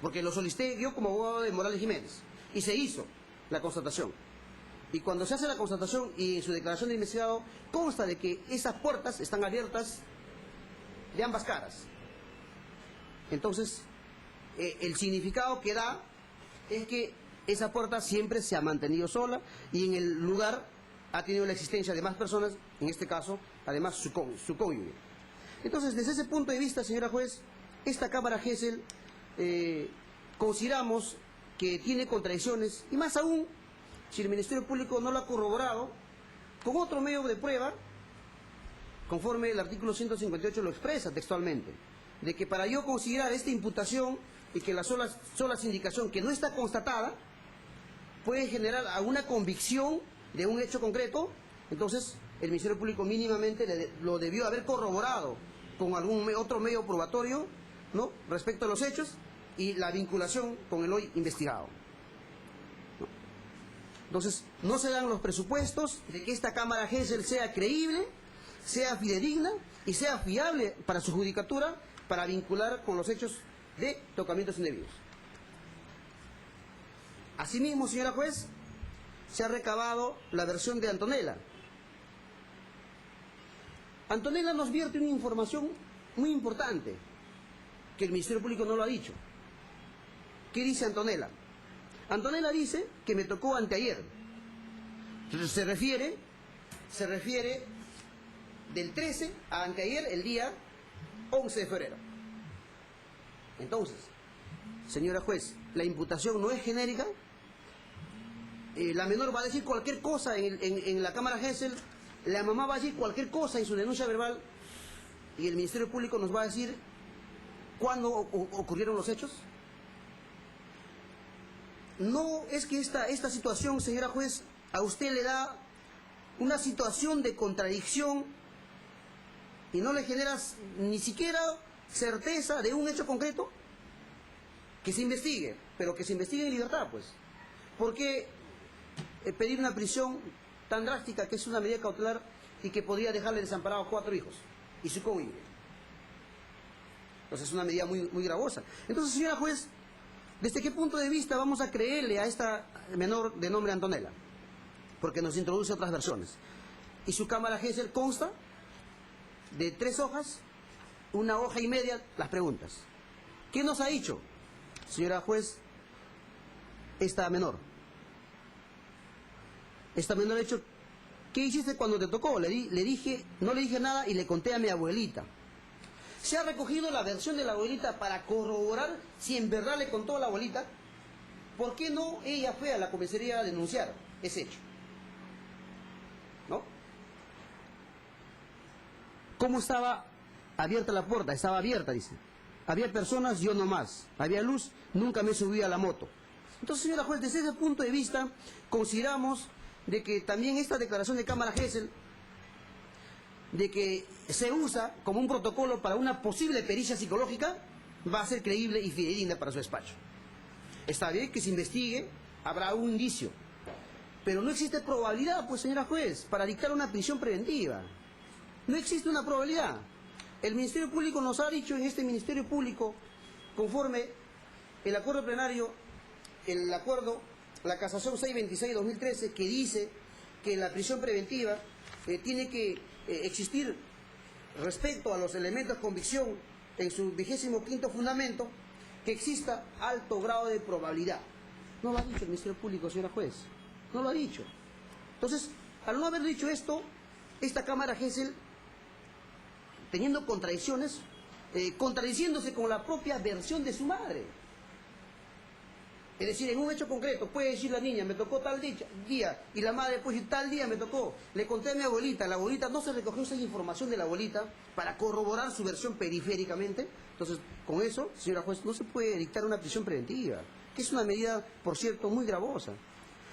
porque lo solicité yo como abogado de Morales Jiménez, y se hizo la constatación. Y cuando se hace la constatación y en su declaración de investigado consta de que esas puertas están abiertas de ambas caras. Entonces, el significado que da es que esa puerta siempre se ha mantenido sola y en el lugar ha tenido la existencia de más personas, en este caso, además su cónyuge. Entonces, desde ese punto de vista, señora juez, esta Cámara Gesell consideramos que tiene contradicciones, y más aún, si el Ministerio Público no lo ha corroborado con otro medio de prueba, conforme el artículo 158 lo expresa textualmente, de que para yo considerar esta imputación y que la sola indicación que no está constatada puede generar alguna convicción de un hecho concreto, entonces el Ministerio Público mínimamente lo debió haber corroborado con algún otro medio probatorio, ¿no?, respecto a los hechos y la vinculación con el hoy investigado. ¿No? Entonces, no se dan los presupuestos de que esta Cámara Gesell sea creíble, sea fidedigna y sea fiable para su judicatura para vincular con los hechos de tocamientos indebidos. Asimismo, señora juez, se ha recabado la versión de Antonella. Antonella nos vierte una información muy importante que el Ministerio Público no lo ha dicho. ¿Qué dice Antonella? Antonella dice que me tocó anteayer. Se refiere del 13 a anteayer, el día 11 de febrero. Entonces, señora juez, la imputación no es genérica. La menor va a decir cualquier cosa en la Cámara Gesell, la mamá va a decir cualquier cosa en su denuncia verbal y el Ministerio Público nos va a decir cuándo ocurrieron los hechos. No es que esta situación, señora juez, a usted le da una situación de contradicción y no le genera ni siquiera certeza de un hecho concreto. Que se investigue, pero que se investigue en libertad, pues. ¿Por qué pedir una prisión tan drástica que es una medida cautelar y que podría dejarle desamparados 4 hijos y su cónyuge? Entonces es una medida muy, muy gravosa. Entonces, señora juez, ¿desde qué punto de vista vamos a creerle a esta menor de nombre Antonella? Porque nos introduce otras versiones. Y su Cámara Gesell consta de 3 hojas, 1 hoja y media, las preguntas. ¿Qué nos ha dicho, señora juez, esta menor? Esta menor ha dicho, ¿qué hiciste cuando te tocó? Le dije, no le dije nada y le conté a mi abuelita. Se ha recogido la versión de la abuelita para corroborar si en verdad le contó a la abuelita. ¿Por qué no ella fue a la comisaría a denunciar ese hecho? ¿No? ¿Cómo estaba abierta la puerta? Estaba abierta, dice. Había personas, yo no más. Había luz, nunca me subí a la moto. Entonces, señora juez, desde ese punto de vista, consideramos de que también esta declaración de Cámara Gesell, de que se usa como un protocolo para una posible pericia psicológica, va a ser creíble y fidedigna para su despacho. Está bien que se investigue, habrá un indicio, pero no existe probabilidad, pues, señora juez, para dictar una prisión preventiva. No existe una probabilidad. El Ministerio Público nos ha dicho en este Ministerio Público, conforme el acuerdo plenario, la casación 626-2013, que dice que la prisión preventiva tiene que existir respecto a los elementos de convicción en su 25º fundamento, que exista alto grado de probabilidad. No lo ha dicho el Ministerio Público, señora juez. No lo ha dicho. Entonces, al no haber dicho esto, esta Cámara Gesell, teniendo contradicciones, contradiciéndose con la propia versión de su madre. Es decir, en un hecho concreto, puede decir la niña, me tocó tal día, y la madre puede decir, tal día me tocó, le conté a mi abuelita, la abuelita no se recogió esa información de la abuelita para corroborar su versión periféricamente. Entonces, con eso, señora juez, no se puede dictar una prisión preventiva, que es una medida, por cierto, muy gravosa.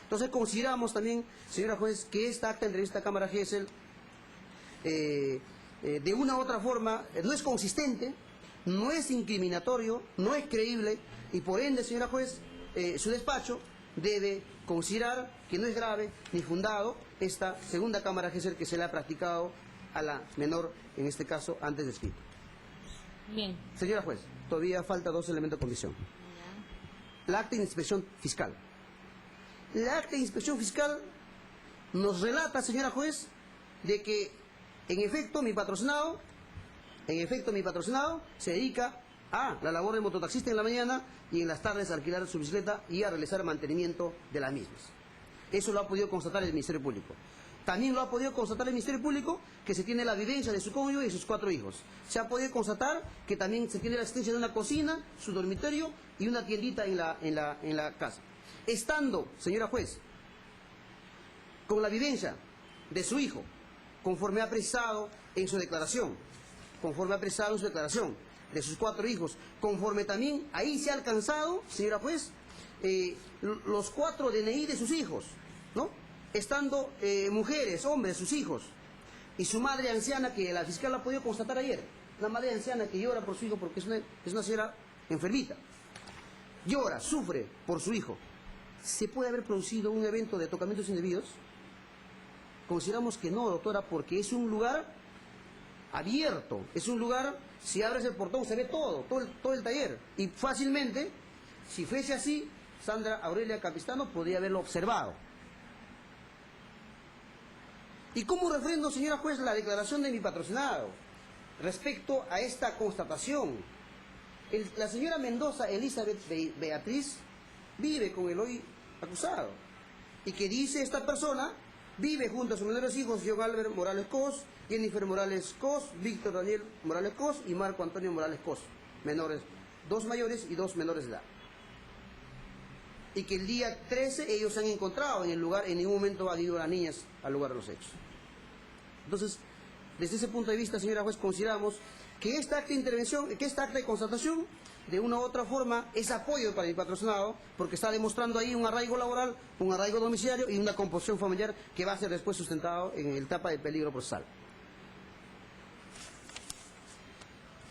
Entonces, consideramos también, señora juez, que esta acta de entrevista a Cámara Gesell, de una u otra forma, no es consistente, no es incriminatorio, no es creíble, y por ende, señora juez, su despacho debe considerar que no es grave ni fundado esta segunda Cámara Gesell que se le ha practicado a la menor, en este caso, antes descrito. Bien. Señora juez, todavía falta 2 elementos de condición. La acta de inspección fiscal. La acta de inspección fiscal nos relata, señora juez, de que en efecto mi patrocinado se dedica a la labor de mototaxista en la mañana y en las tardes a alquilar su bicicleta y a realizar mantenimiento de las mismas. Eso lo ha podido constatar el Ministerio Público. También lo ha podido constatar el Ministerio Público que se tiene la vivencia de su cónyuge y sus 4 hijos. Se ha podido constatar que también se tiene la existencia de una cocina, su dormitorio y una tiendita en la casa. Estando, señora juez, con la vivencia de su hijo, conforme ha precisado en su declaración, de sus 4 hijos, conforme también ahí se ha alcanzado, señora juez, los 4 DNI de sus hijos, ¿no? Estando mujeres, hombres, sus hijos, y su madre anciana, que la fiscal ha podido constatar ayer, una madre anciana que llora por su hijo porque es una señora enfermita, llora, sufre por su hijo. ¿Se puede haber producido un evento de tocamientos indebidos? Consideramos que no, doctora, porque es un lugar abierto, es un lugar, si abres el portón se ve todo el taller, y fácilmente, si fuese así, Sandra Aurelia Capistano podría haberlo observado. ¿Y cómo refrendo, señora juez, la declaración de mi patrocinado respecto a esta constatación? La señora Mendoza Elizabeth Beatriz vive con el hoy acusado, y que dice esta persona vive junto a sus menores hijos, John Albert Morales Cos, Jennifer Morales Cos, Víctor Daniel Morales Cos y Marco Antonio Morales Cos, menores, 2 mayores y 2 menores de edad. Y que el día 13 ellos se han encontrado en el lugar, en ningún momento han ido las niñas al lugar de los hechos. Entonces, desde ese punto de vista, señora juez, consideramos que esta acta de intervención, que esta acta de constatación, de una u otra forma, es apoyo para el patrocinado, porque está demostrando ahí un arraigo laboral, un arraigo domiciliario y una composición familiar que va a ser después sustentado en el etapa de peligro procesal.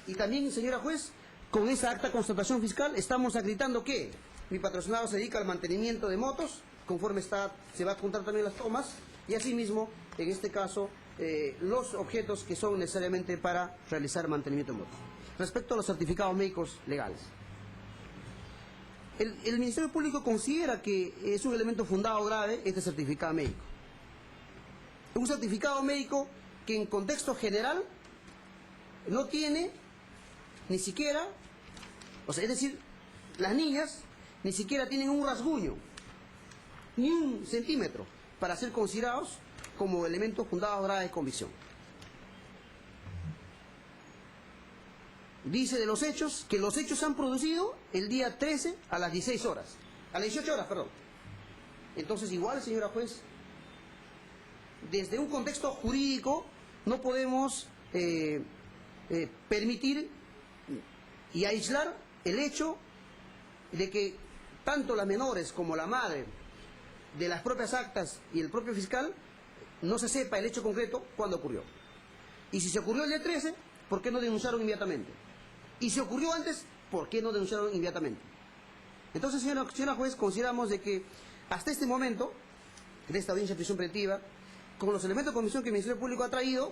Y también, señora juez, con esa acta de constatación fiscal estamos acreditando que mi patrocinado se dedica al mantenimiento de motos, conforme se va a contar también las tomas, y asimismo, en este caso, los objetos que son necesariamente para realizar mantenimiento de motos. Respecto a los certificados médicos legales, el Ministerio Público considera que es un elemento fundado grave este certificado médico. Un certificado médico que en contexto general no tiene ni siquiera, es decir, las niñas ni siquiera tienen un rasguño, ni 1 centímetro, para ser considerados como elementos fundados graves de convicción. Dice de los hechos, que los hechos se han producido el día 13 a las 16 horas, a las 18 horas, perdón. Entonces, igual, señora juez, desde un contexto jurídico no podemos permitir y aislar el hecho de que tanto las menores como la madre de las propias actas y el propio fiscal no se sepa el hecho concreto cuándo ocurrió. Y si se ocurrió el día 13, ¿por qué no denunciaron inmediatamente? Y si ocurrió antes, ¿por qué no denunciaron inmediatamente? Entonces, señora juez, consideramos de que hasta este momento, de esta audiencia de prisión preventiva, con los elementos de convicción que el Ministerio Público ha traído,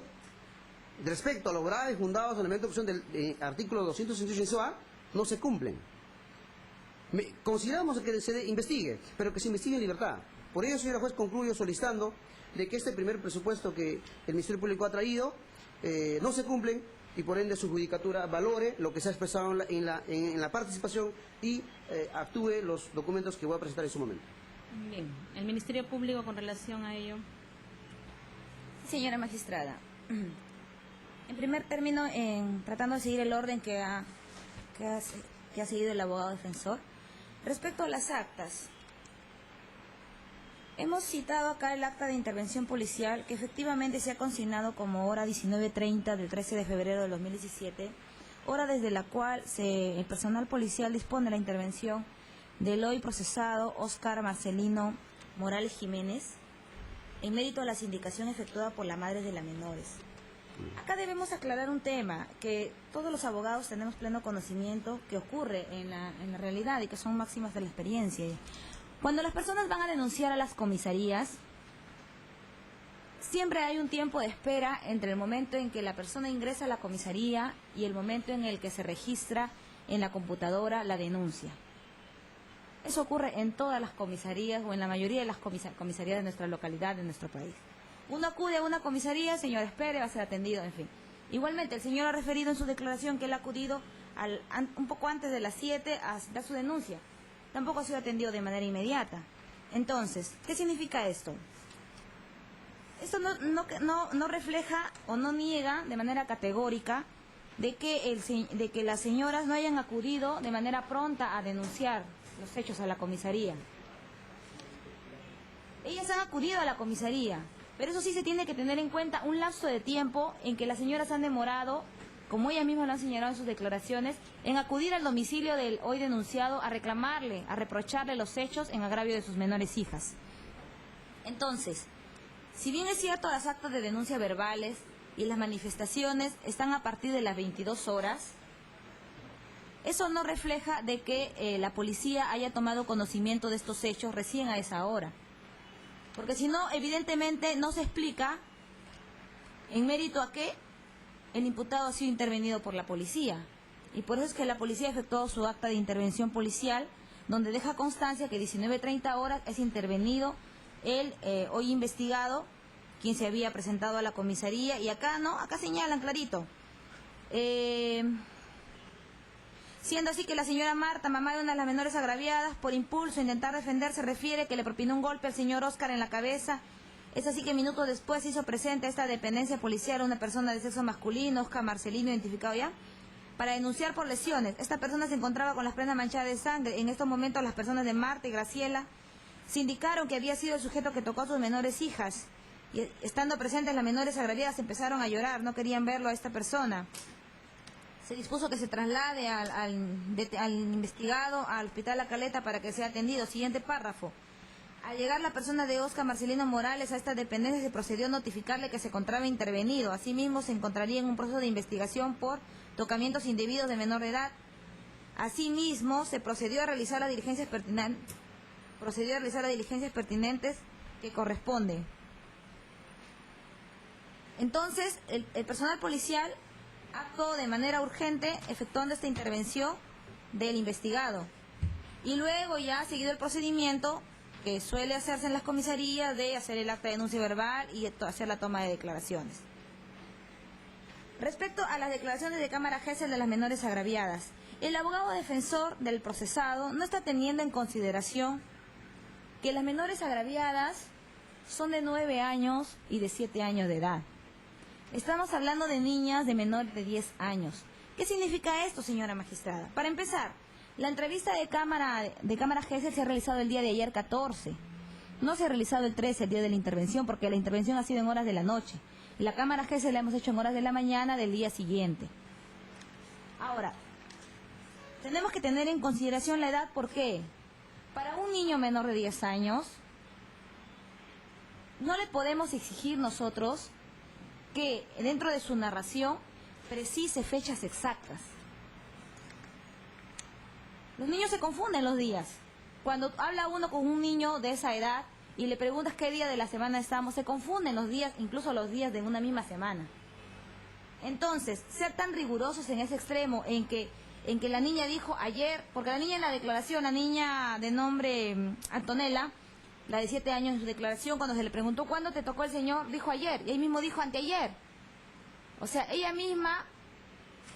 respecto a los graves fundados elementos de convicción del artículo 268 A, no se cumplen. Consideramos que se investigue, pero que se investigue en libertad. Por ello, señora juez, concluyo solicitando de que este primer presupuesto que el Ministerio Público ha traído no se cumplen y por ende su judicatura valore lo que se ha expresado en la participación y actúe los documentos que voy a presentar en su momento. Bien, el Ministerio Público con relación a ello. Señora magistrada, en primer término, tratando de seguir el orden que ha seguido el abogado defensor, respecto a las actas, hemos citado acá el acta de intervención policial que efectivamente se ha consignado como hora 19:30 del 13 de febrero del 2017, hora desde la cual el personal policial dispone de la intervención del hoy procesado Óscar Marcelino Morales Jiménez en mérito a la sindicación efectuada por la madre de las menores. Acá debemos aclarar un tema que todos los abogados tenemos pleno conocimiento que ocurre en la realidad y que son máximas de la experiencia. Cuando las personas van a denunciar a las comisarías, siempre hay un tiempo de espera entre el momento en que la persona ingresa a la comisaría y el momento en el que se registra en la computadora la denuncia. Eso ocurre en todas las comisarías o en la mayoría de las comisarías de nuestra localidad, de nuestro país. Uno acude a una comisaría, señor, espere, va a ser atendido, en fin. Igualmente, el señor ha referido en su declaración que él ha acudido un poco antes de las 7 a dar su denuncia. Tampoco ha sido atendido de manera inmediata. Entonces, ¿qué significa esto? Esto no refleja o no niega de manera categórica de que las señoras no hayan acudido de manera pronta a denunciar los hechos a la comisaría. Ellas han acudido a la comisaría, pero eso sí se tiene que tener en cuenta un lapso de tiempo en que las señoras han demorado, como ellas mismas lo han señalado en sus declaraciones, en acudir al domicilio del hoy denunciado a reclamarle, a reprocharle los hechos en agravio de sus menores hijas. Entonces, si bien es cierto las actas de denuncia verbales y las manifestaciones están a partir de las 22 horas, eso no refleja de que la policía haya tomado conocimiento de estos hechos recién a esa hora. Porque si no, evidentemente no se explica en mérito a qué el imputado ha sido intervenido por la policía. Y por eso es que la policía ha efectuado su acta de intervención policial, donde deja constancia que 19:30 horas es intervenido el hoy investigado, quien se había presentado a la comisaría. Y acá no, acá señalan clarito. Siendo así que la señora Marta, mamá de una de las menores agraviadas, por impulso a intentar defenderse, refiere que le propinó un golpe al señor Óscar en la cabeza. Es así que minutos después se hizo presente a esta dependencia policial una persona de sexo masculino, Óscar Marcelino, identificado ya, para denunciar por lesiones. Esta persona se encontraba con las prendas manchadas de sangre. En estos momentos las personas de Marta y Graciela se indicaron que había sido el sujeto que tocó a sus menores hijas. Y estando presentes las menores agraviadas empezaron a llorar, no querían verlo a esta persona. Se dispuso que se traslade al investigado al Hospital La Caleta para que sea atendido. Siguiente párrafo. Al llegar la persona de Óscar Marcelino Morales a esta dependencia se procedió a notificarle que se encontraba intervenido. Asimismo se encontraría en un proceso de investigación por tocamientos indebidos de menor de edad. Asimismo se procedió a realizar las diligencias pertinentes que corresponden. Entonces el personal policial actuó de manera urgente efectuando esta intervención del investigado y luego ya ha seguido el procedimiento que suele hacerse en las comisarías de hacer el acta de denuncia verbal y hacer la toma de declaraciones. Respecto a las declaraciones de Cámara Gesell de las menores agraviadas, el abogado defensor del procesado no está teniendo en consideración que las menores agraviadas son de 9 años y de 7 años de edad. Estamos hablando de niñas de menor de 10 años. ¿Qué significa esto, señora magistrada? Para empezar, la entrevista de Cámara Gesell se ha realizado el día de ayer 14. No se ha realizado el 13, el día de la intervención, porque la intervención ha sido en horas de la noche. La Cámara Gesell la hemos hecho en horas de la mañana del día siguiente. Ahora, tenemos que tener en consideración la edad, ¿por qué? Para un niño menor de 10 años, no le podemos exigir nosotros que dentro de su narración precise fechas exactas. Los niños se confunden los días. Cuando habla uno con un niño de esa edad y le preguntas qué día de la semana estamos, se confunden los días, incluso los días de una misma semana. Entonces, ser tan rigurosos en ese extremo, en que la niña dijo ayer, porque la niña en la declaración, la niña de nombre Antonella, la de 7 años en su declaración, cuando se le preguntó cuándo te tocó el señor, dijo ayer, y ahí mismo dijo anteayer. O sea, ella misma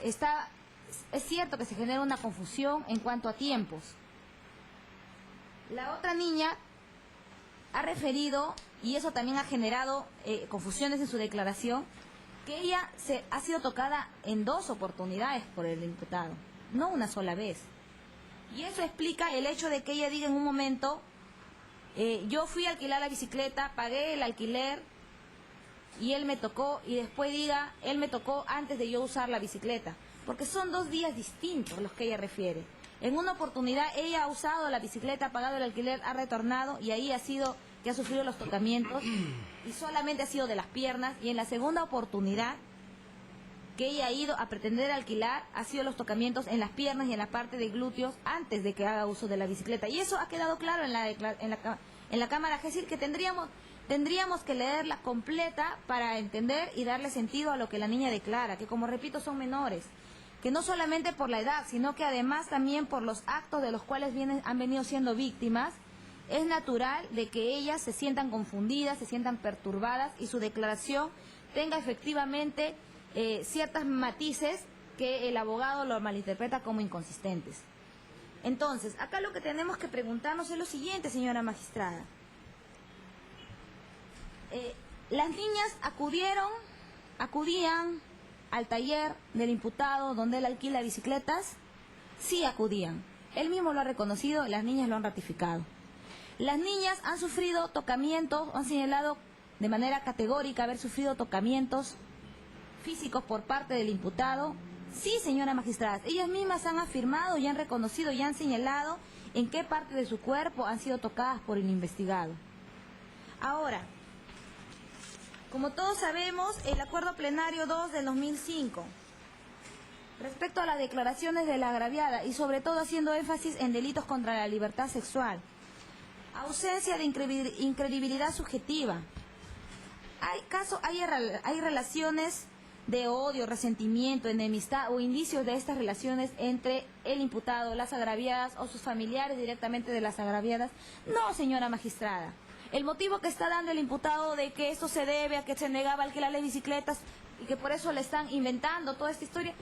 es cierto que se genera una confusión en cuanto a tiempos. La otra niña ha referido, y eso también ha generado confusiones en su declaración, que ella ha sido tocada en 2 oportunidades por el imputado, no una sola vez. Y eso explica el hecho de que ella diga en un momento, yo fui a alquilar la bicicleta, pagué el alquiler y él me tocó, y después diga, él me tocó antes de yo usar la bicicleta, porque son 2 días distintos los que ella refiere. En una oportunidad ella ha usado la bicicleta, ha pagado el alquiler, ha retornado y ahí ha sido que ha sufrido los tocamientos y solamente ha sido de las piernas, y en la segunda oportunidad que ella ha ido a pretender alquilar ha sido los tocamientos en las piernas y en la parte de glúteos antes de que haga uso de la bicicleta, y eso ha quedado claro en la cámara. Es decir, que tendríamos que leerla completa para entender y darle sentido a lo que la niña declara, que como repito son menores, que no solamente por la edad, sino que además también por los actos de los cuales han venido siendo víctimas. Es natural de que ellas se sientan confundidas, se sientan perturbadas y su declaración tenga efectivamente ciertos matices que el abogado lo malinterpreta como inconsistentes. Entonces, acá lo que tenemos que preguntarnos es lo siguiente, señora magistrada. Las niñas acudían al taller del imputado donde él alquila bicicletas. Sí acudían. Él mismo lo ha reconocido, las niñas lo han ratificado. Las niñas han sufrido tocamientos, han señalado de manera categórica haber sufrido tocamientos físicos por parte del imputado. Sí, señora magistrada, ellas mismas han afirmado y han reconocido y han señalado en qué parte de su cuerpo han sido tocadas por el investigado. Ahora, como todos sabemos, el acuerdo plenario 2 del 2005, respecto a las declaraciones de la agraviada y sobre todo haciendo énfasis en delitos contra la libertad sexual, ausencia de incredibilidad subjetiva, hay relaciones de odio, resentimiento, enemistad o indicios de estas relaciones entre el imputado, las agraviadas o sus familiares directamente de las agraviadas. No, señora magistrada. El motivo que está dando el imputado de que esto se debe a que se negaba a alquilarle bicicletas y que por eso le están inventando toda esta historia,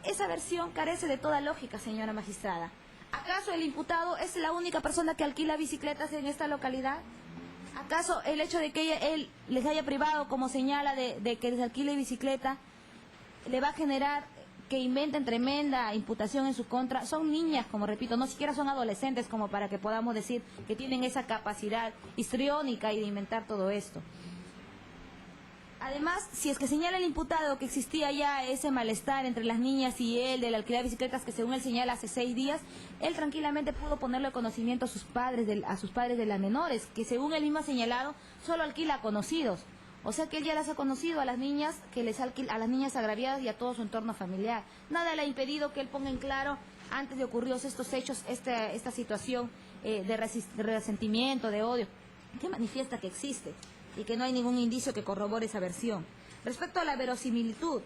esa versión carece de toda lógica, señora magistrada. ¿Acaso el imputado es la única persona que alquila bicicletas en esta localidad? ¿Acaso el hecho de que él les haya privado, como señala, de que les alquile bicicleta, le va a generar que inventen tremenda imputación en su contra? Son niñas, como repito, no siquiera son adolescentes como para que podamos decir que tienen esa capacidad histriónica y de inventar todo esto. Además, si es que señala el imputado que existía ya ese malestar entre las niñas y él del alquiler de bicicletas, que según él señala hace 6 días, él tranquilamente pudo ponerle conocimiento a sus padres de las menores, que según él mismo ha señalado, solo alquila a conocidos. O sea que él ya las ha conocido a las niñas, a las niñas agraviadas y a todo su entorno familiar. Nada le ha impedido que él ponga en claro, antes de ocurridos estos hechos, esta situación de resentimiento, de odio, que manifiesta que existe y que no hay ningún indicio que corrobore esa versión. Respecto a la verosimilitud,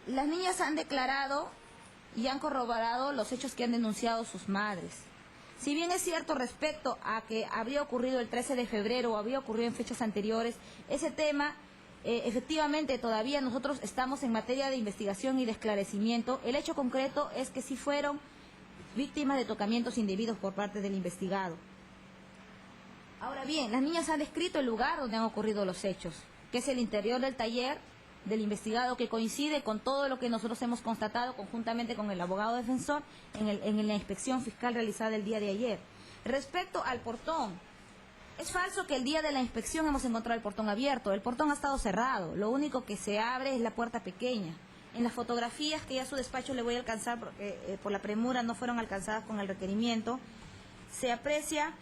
las niñas han declarado y han corroborado los hechos que han denunciado sus madres. Si bien es cierto respecto a que habría ocurrido el 13 de febrero o habría ocurrido en fechas anteriores, ese tema, efectivamente todavía nosotros estamos en materia de investigación y de esclarecimiento. El hecho concreto es que sí fueron víctimas de tocamientos indebidos por parte del investigado. Ahora bien, las niñas han descrito el lugar donde han ocurrido los hechos, que es el interior del taller del investigado, que coincide con todo lo que nosotros hemos constatado conjuntamente con el abogado defensor en la inspección fiscal realizada el día de ayer. Respecto al portón, es falso que el día de la inspección hemos encontrado el portón abierto. El portón ha estado cerrado, lo único que se abre es la puerta pequeña. En las fotografías que ya a su despacho le voy a alcanzar, porque por la premura no fueron alcanzadas con el requerimiento, se aprecia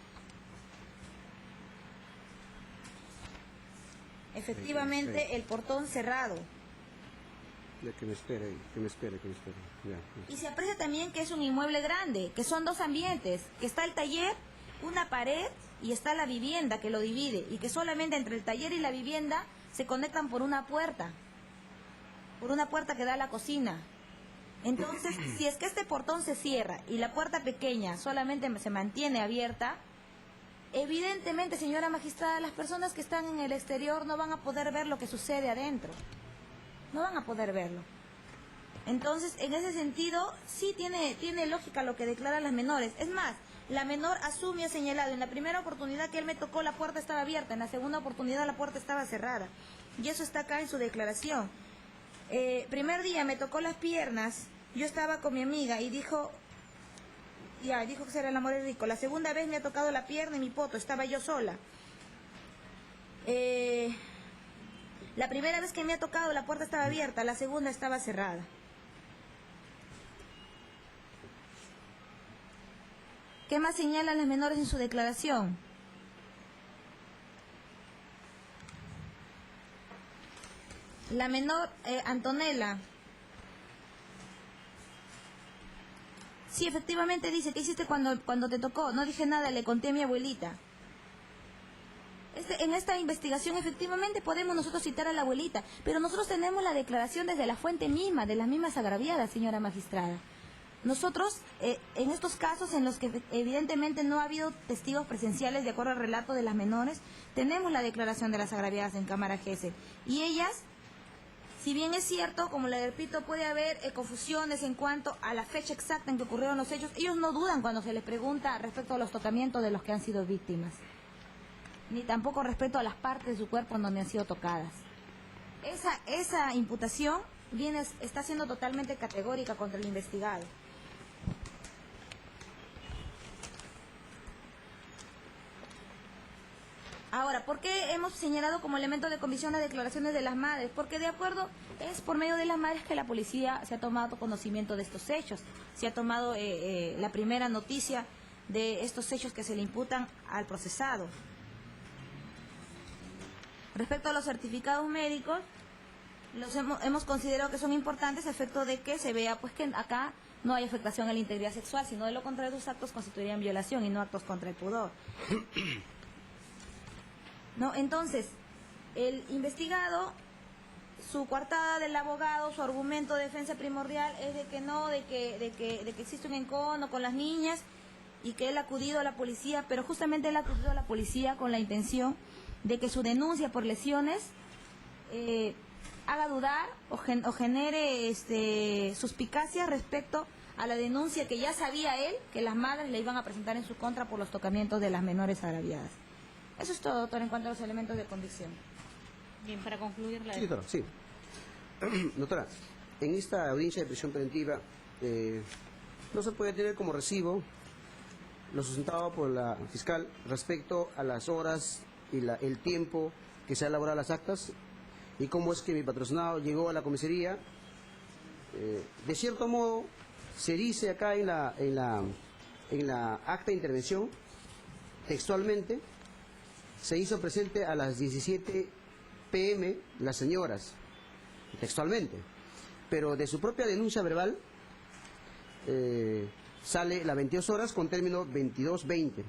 efectivamente el portón cerrado. Ya, que me espere. Ya. Y se aprecia también que es un inmueble grande, que son 2 ambientes, que está el taller, una pared y está la vivienda que lo divide, y que solamente entre el taller y la vivienda se conectan por una puerta que da a la cocina. Entonces, si es que este portón se cierra y la puerta pequeña solamente se mantiene abierta, evidentemente, señora magistrada, las personas que están en el exterior no van a poder ver lo que sucede adentro. no van a poder verlo. Entonces, en ese sentido, sí tiene lógica lo que declaran las menores. Es más, la menor asume y ha señalado, en la primera oportunidad que él me tocó la puerta estaba abierta, en la segunda oportunidad la puerta estaba cerrada. Y eso está acá en su declaración. Primer día me tocó las piernas, yo estaba con mi amiga y dijo que será el amor es rico. La segunda vez me ha tocado la pierna y mi poto, estaba yo sola. La primera vez que me ha tocado la puerta estaba abierta, la segunda estaba cerrada. ¿Qué más señalan las menores en su declaración? La menor Antonella. Sí, efectivamente dice, ¿qué hiciste cuando te tocó? No dije nada, le conté a mi abuelita. En esta investigación efectivamente podemos nosotros citar a la abuelita, pero nosotros tenemos la declaración desde la fuente misma, de las mismas agraviadas, señora magistrada. Nosotros, en estos casos en los que evidentemente no ha habido testigos presenciales de acuerdo al relato de las menores, tenemos la declaración de las agraviadas en Cámara Gesell. Y ellas, si bien es cierto, como le repito, puede haber confusiones en cuanto a la fecha exacta en que ocurrieron los hechos, ellos no dudan cuando se les pregunta respecto a los tocamientos de los que han sido víctimas, ni tampoco respecto a las partes de su cuerpo en donde han sido tocadas. Esa imputación está siendo totalmente categórica contra el investigado. Ahora, ¿por qué hemos señalado como elemento de convicción las declaraciones de las madres? Porque de acuerdo, es por medio de las madres que la policía se ha tomado conocimiento de estos hechos, se ha tomado la primera noticia de estos hechos que se le imputan al procesado. Respecto a los certificados médicos, hemos considerado que son importantes a efecto de que se vea pues que acá no hay afectación a la integridad sexual, sino de lo contrario los actos constituirían violación y no actos contra el pudor. ¿No? Entonces, el investigado, su coartada del abogado, su argumento de defensa primordial es de que no, de que existe un encono con las niñas y que él ha acudido a la policía, pero justamente él ha acudido a la policía con la intención de que su denuncia por lesiones haga dudar o genere suspicacia respecto a la denuncia que ya sabía él que las madres le iban a presentar en su contra por los tocamientos de las menores agraviadas. Eso es todo, doctora, en cuanto a los elementos de convicción. Bien, para concluir la... Sí, doctora, sí. Doctora, en esta audiencia de prisión preventiva no se puede tener como recibo lo sustentado por la fiscal respecto a las horas y el tiempo que se ha elaborado las actas y cómo es que mi patrocinado llegó a la comisaría. De cierto modo, se dice acá en la acta de intervención, textualmente, se hizo presente a las 17 p.m. las señoras, textualmente, pero de su propia denuncia verbal sale las 22 horas con término 22:20,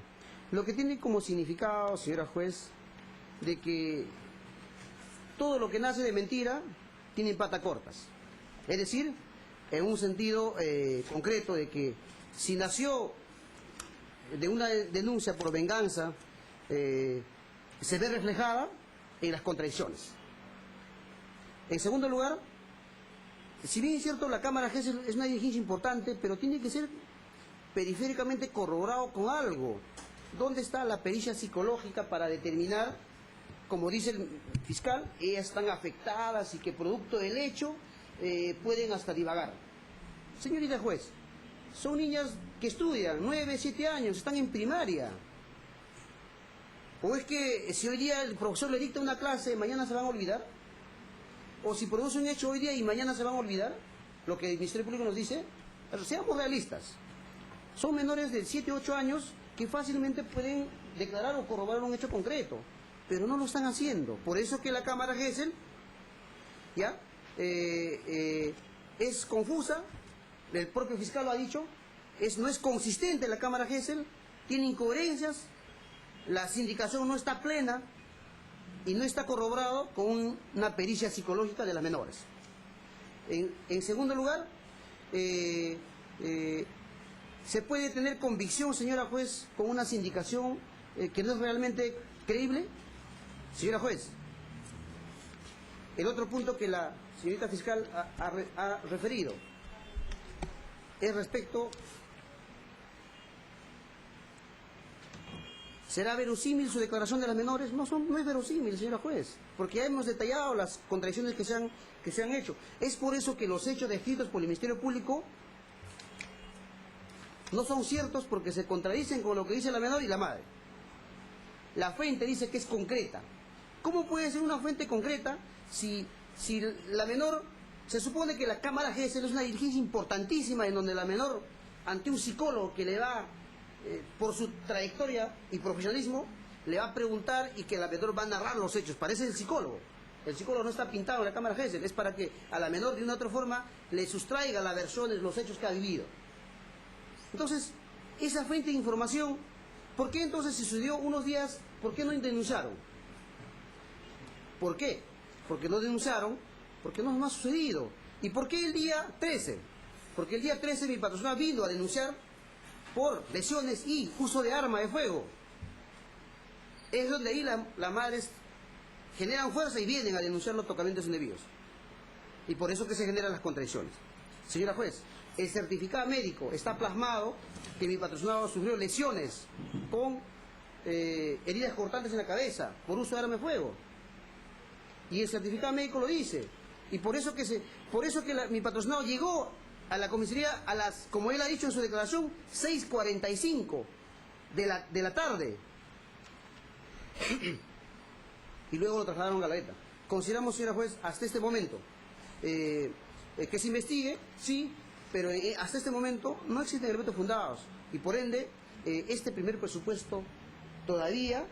lo que tiene como significado, señora juez, de que todo lo que nace de mentira tiene patas cortas, es decir, en un sentido concreto de que si nació de una denuncia por venganza, se ve reflejada en las contradicciones. En segundo lugar, si bien es cierto la Cámara Gesell es una diligencia importante, pero tiene que ser periféricamente corroborado con algo. ¿Dónde está la pericia psicológica para determinar, como dice el fiscal, ellas están afectadas y que producto del hecho pueden hasta divagar? Señorita juez, son niñas que estudian 9, 7 años, están en primaria. ¿O es que si hoy día el profesor le dicta una clase, mañana se van a olvidar? ¿O si produce un hecho hoy día y mañana se van a olvidar? Lo que el Ministerio Público nos dice. Pero seamos realistas. Son menores de 7, 8 años que fácilmente pueden declarar o corroborar un hecho concreto, pero no lo están haciendo. Por eso que la Cámara Gesell ¿ya? Es confusa, el propio fiscal lo ha dicho, no es consistente la Cámara Gesell, tiene incoherencias, la sindicación no está plena y no está corroborado con una pericia psicológica de las menores. En segundo lugar, ¿se puede tener convicción, señora juez, con una sindicación que no es realmente creíble? Señora juez, el otro punto que la señorita fiscal ha referido es respecto... ¿Será verosímil su declaración de las menores? No es verosímil, señora juez, porque ya hemos detallado las contradicciones que se han hecho. Es por eso que los hechos descritos por el Ministerio Público no son ciertos, porque se contradicen con lo que dice la menor y la madre. La fuente dice que es concreta. ¿Cómo puede ser una fuente concreta si la menor, se supone que la Cámara Gesell es una diligencia importantísima en donde la menor, ante un psicólogo que le va... por su trayectoria y profesionalismo, le va a preguntar y que la menor va a narrar los hechos? Parece el psicólogo. El psicólogo no está pintado en la Cámara Gesell, es para que a la menor de una u otra forma le sustraiga las versiones, los hechos que ha vivido. Entonces, esa fuente de información, ¿por qué entonces se sucedió unos días? ¿Por qué no denunciaron? ¿Por qué? Porque no denunciaron, porque no ha sucedido. ¿Y por qué el día 13? Porque el día 13 mi patrocinador vino a denunciar por lesiones y uso de arma de fuego. Es donde ahí las madres generan fuerza y vienen a denunciar los tocamientos indebidos. Y por eso que se generan las contradicciones. Señora juez, el certificado médico está plasmado que mi patrocinado sufrió lesiones con heridas cortantes en la cabeza por uso de arma de fuego. Y el certificado médico lo dice. Y por eso que mi patrocinado llegó a la comisaría a las, como él ha dicho en su declaración, 6:45 de la tarde. Y luego lo trasladaron a Galareta. Consideramos, señora juez, hasta este momento, que se investigue, sí, pero hasta este momento no existen elementos fundados. Y por ende, este primer presupuesto todavía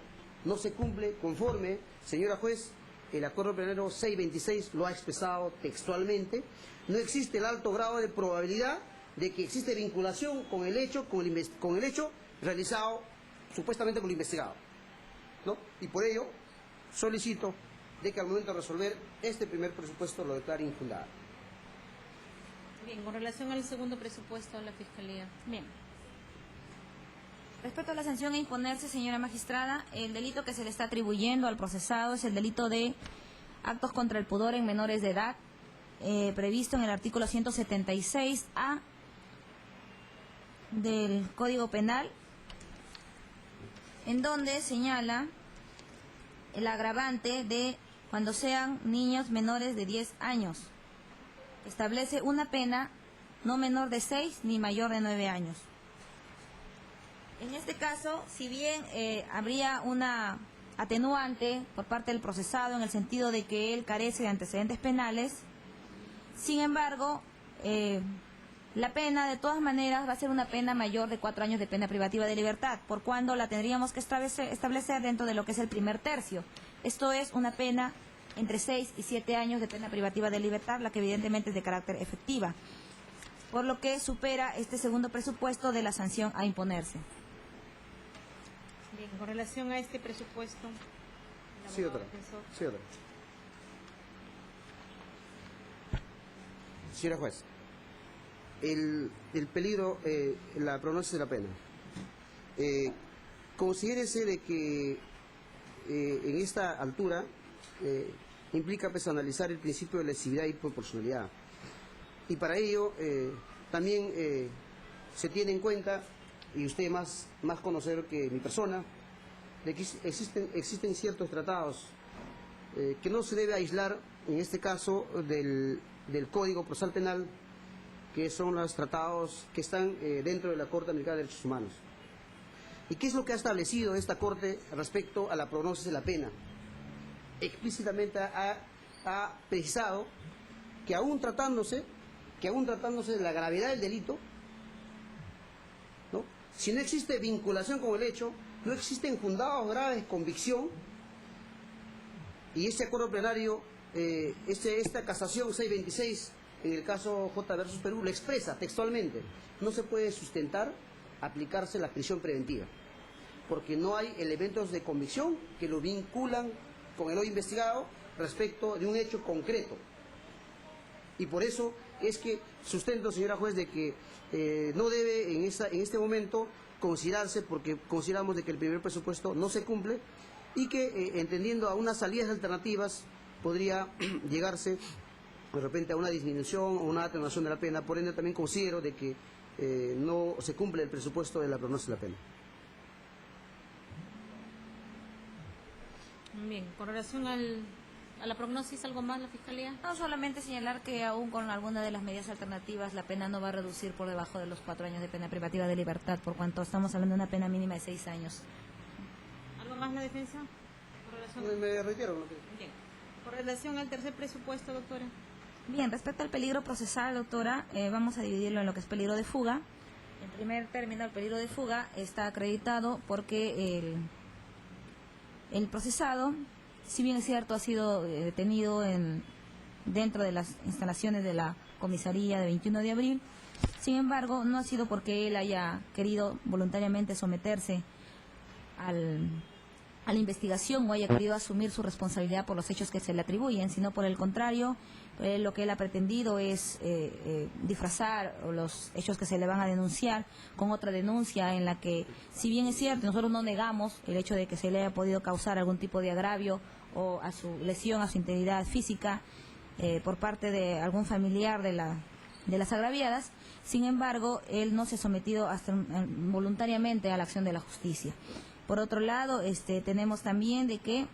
no se cumple conforme, señora juez, el acuerdo plenario 626 lo ha expresado textualmente. No existe el alto grado de probabilidad de que existe vinculación con el hecho, con el hecho realizado supuestamente por el investigado, ¿no? Y por ello solicito de que al momento de resolver este primer presupuesto lo declare infundado. Bien, con relación al segundo presupuesto, la Fiscalía. Bien. Respecto a la sanción a imponerse, señora magistrada, el delito que se le está atribuyendo al procesado es el delito de actos contra el pudor en menores de edad, previsto en el artículo 176A del Código Penal, en donde señala el agravante de cuando sean niños menores de 10 años. Establece una pena no menor de 6 ni mayor de 9 años. En este caso, si bien habría una atenuante por parte del procesado en el sentido de que él carece de antecedentes penales, sin embargo, la pena de todas maneras va a ser una pena mayor de 4 años de pena privativa de libertad, por cuando la tendríamos que establecer dentro de lo que es el primer tercio. Esto es una pena entre 6 y 7 años de pena privativa de libertad, la que evidentemente es de carácter efectiva, por lo que supera este segundo presupuesto de la sanción a imponerse. Bien, con relación a este presupuesto... Sí, otra. Sí, otra. Señora juez, el peligro, la pronosis de la pena. Considérese de que en esta altura implica pues analizar el principio de lesividad y proporcionalidad. Y para ello también se tiene en cuenta, y usted más conocedor que mi persona, de que existen ciertos tratados que no se debe aislar, en este caso, del Código Procesal Penal, que son los tratados que están dentro de la Corte Americana de Derechos Humanos. ¿Y qué es lo que ha establecido esta Corte respecto a la prognosis de la pena? Explícitamente ha precisado que aún tratándose de la gravedad del delito, ¿no? Si no existe vinculación con el hecho, no existen fundados graves de convicción, y este acuerdo plenario, esta casación 626, en el caso J versus Perú, lo expresa textualmente: no se puede sustentar aplicarse la prisión preventiva, porque no hay elementos de convicción que lo vinculan con el hoy investigado respecto de un hecho concreto. Y por eso es que sustento, señora juez, de que no debe en este momento considerarse, porque consideramos de que el primer presupuesto no se cumple y que entendiendo a unas salidas alternativas, podría llegarse de repente a una disminución o una atenuación de la pena. Por ende, también considero de que no se cumple el presupuesto de la prognosis de la pena. Bien, con relación a la prognosis, ¿algo más la Fiscalía? No, solamente señalar que aún con alguna de las medidas alternativas la pena no va a reducir por debajo de los 4 años de pena privativa de libertad, por cuanto estamos hablando de una pena mínima de 6 años. ¿Algo más la defensa? Con relación... Me reitero lo que... Bien. Con relación al tercer presupuesto, doctora. Bien, respecto al peligro procesal, doctora, vamos a dividirlo en lo que es peligro de fuga. En primer término, el peligro de fuga está acreditado porque el procesado, si bien es cierto, ha sido detenido dentro de las instalaciones de la comisaría de 21 de abril, sin embargo, no ha sido porque él haya querido voluntariamente someterse a la investigación o haya querido asumir su responsabilidad por los hechos que se le atribuyen, sino por el contrario, lo que él ha pretendido es disfrazar los hechos que se le van a denunciar con otra denuncia en la que, si bien es cierto, nosotros no negamos el hecho de que se le haya podido causar algún tipo de agravio o a su lesión, a su integridad física por parte de algún familiar de las agraviadas, sin embargo, él no se ha sometido voluntariamente a la acción de la justicia. Por otro lado, tenemos también de que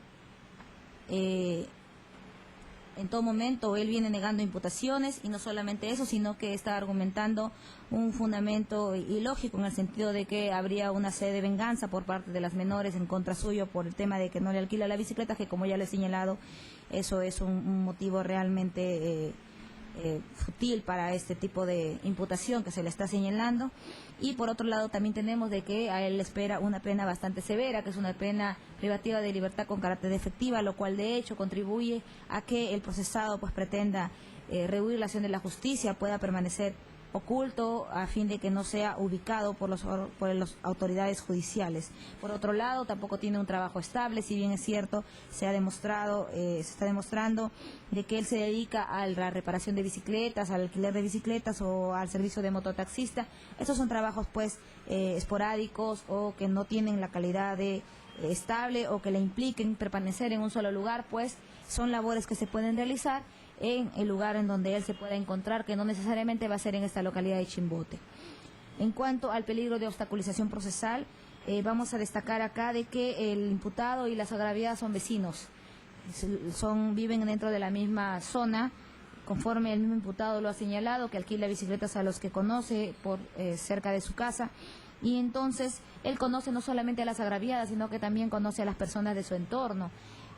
en todo momento él viene negando imputaciones y no solamente eso, sino que está argumentando un fundamento ilógico en el sentido de que habría una sed de venganza por parte de las menores en contra suyo por el tema de que no le alquila la bicicleta, que como ya le he señalado, eso es un motivo realmente fútil para este tipo de imputación que se le está señalando. Y por otro lado también tenemos de que a él le espera una pena bastante severa, que es una pena privativa de libertad con carácter efectiva, lo cual de hecho contribuye a que el procesado pues pretenda rehuir la acción de la justicia, pueda permanecer oculto a fin de que no sea ubicado por las autoridades judiciales. Por otro lado, tampoco tiene un trabajo estable, si bien es cierto, se está demostrando de que él se dedica a la reparación de bicicletas, al alquiler de bicicletas o al servicio de mototaxista. Estos son trabajos pues esporádicos o que no tienen la calidad de estable o que le impliquen permanecer en un solo lugar, pues son labores que se pueden realizar en el lugar en donde él se pueda encontrar, que no necesariamente va a ser en esta localidad de Chimbote. En cuanto al peligro de obstaculización procesal, vamos a destacar acá de que el imputado y las agraviadas son vecinos, viven dentro de la misma zona, conforme el mismo imputado lo ha señalado, que alquila bicicletas a los que conoce por cerca de su casa, y entonces él conoce no solamente a las agraviadas, sino que también conoce a las personas de su entorno.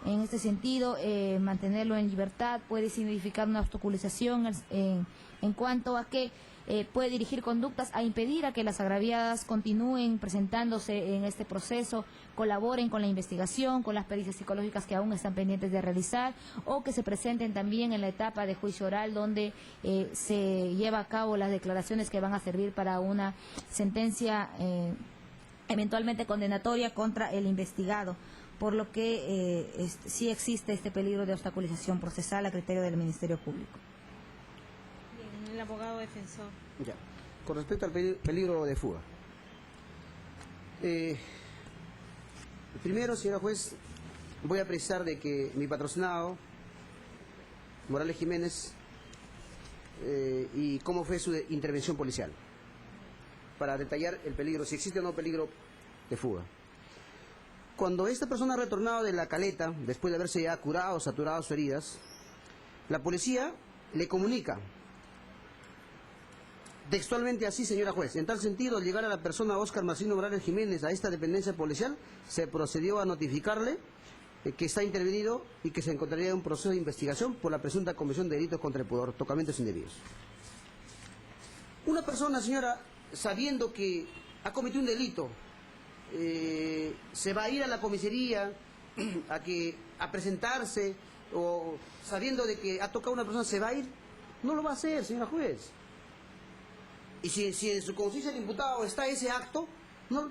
En este sentido, mantenerlo en libertad puede significar una obstaculización en cuanto a que puede dirigir conductas a impedir a que las agraviadas continúen presentándose en este proceso, colaboren con la investigación, con las pericias psicológicas que aún están pendientes de realizar, o que se presenten también en la etapa de juicio oral donde se lleva a cabo las declaraciones que van a servir para una sentencia eventualmente condenatoria contra el investigado, por lo que sí existe este peligro de obstaculización procesal a criterio del Ministerio Público. Bien, el abogado defensor. Ya. Con respecto al peligro de fuga. Primero, señora juez, voy a precisar de que mi patrocinado, Morales Jiménez, y cómo fue su intervención policial, para detallar el peligro, si existe o no peligro de fuga. Cuando esta persona ha retornado de la caleta, después de haberse ya curado, saturado sus heridas, la policía le comunica, textualmente así, señora juez: en tal sentido, al llegar a la persona Óscar Marcelino Morales Jiménez a esta dependencia policial, se procedió a notificarle que está intervenido y que se encontraría en un proceso de investigación por la presunta comisión de delitos contra el pudor, tocamientos indebidos. Una persona, señora, sabiendo que ha cometido un delito, se va a ir a la comisaría a presentarse, o sabiendo de que ha tocado a una persona, se va a ir, no lo va a hacer, señora juez. Y si en su conciencia del imputado está ese acto, no,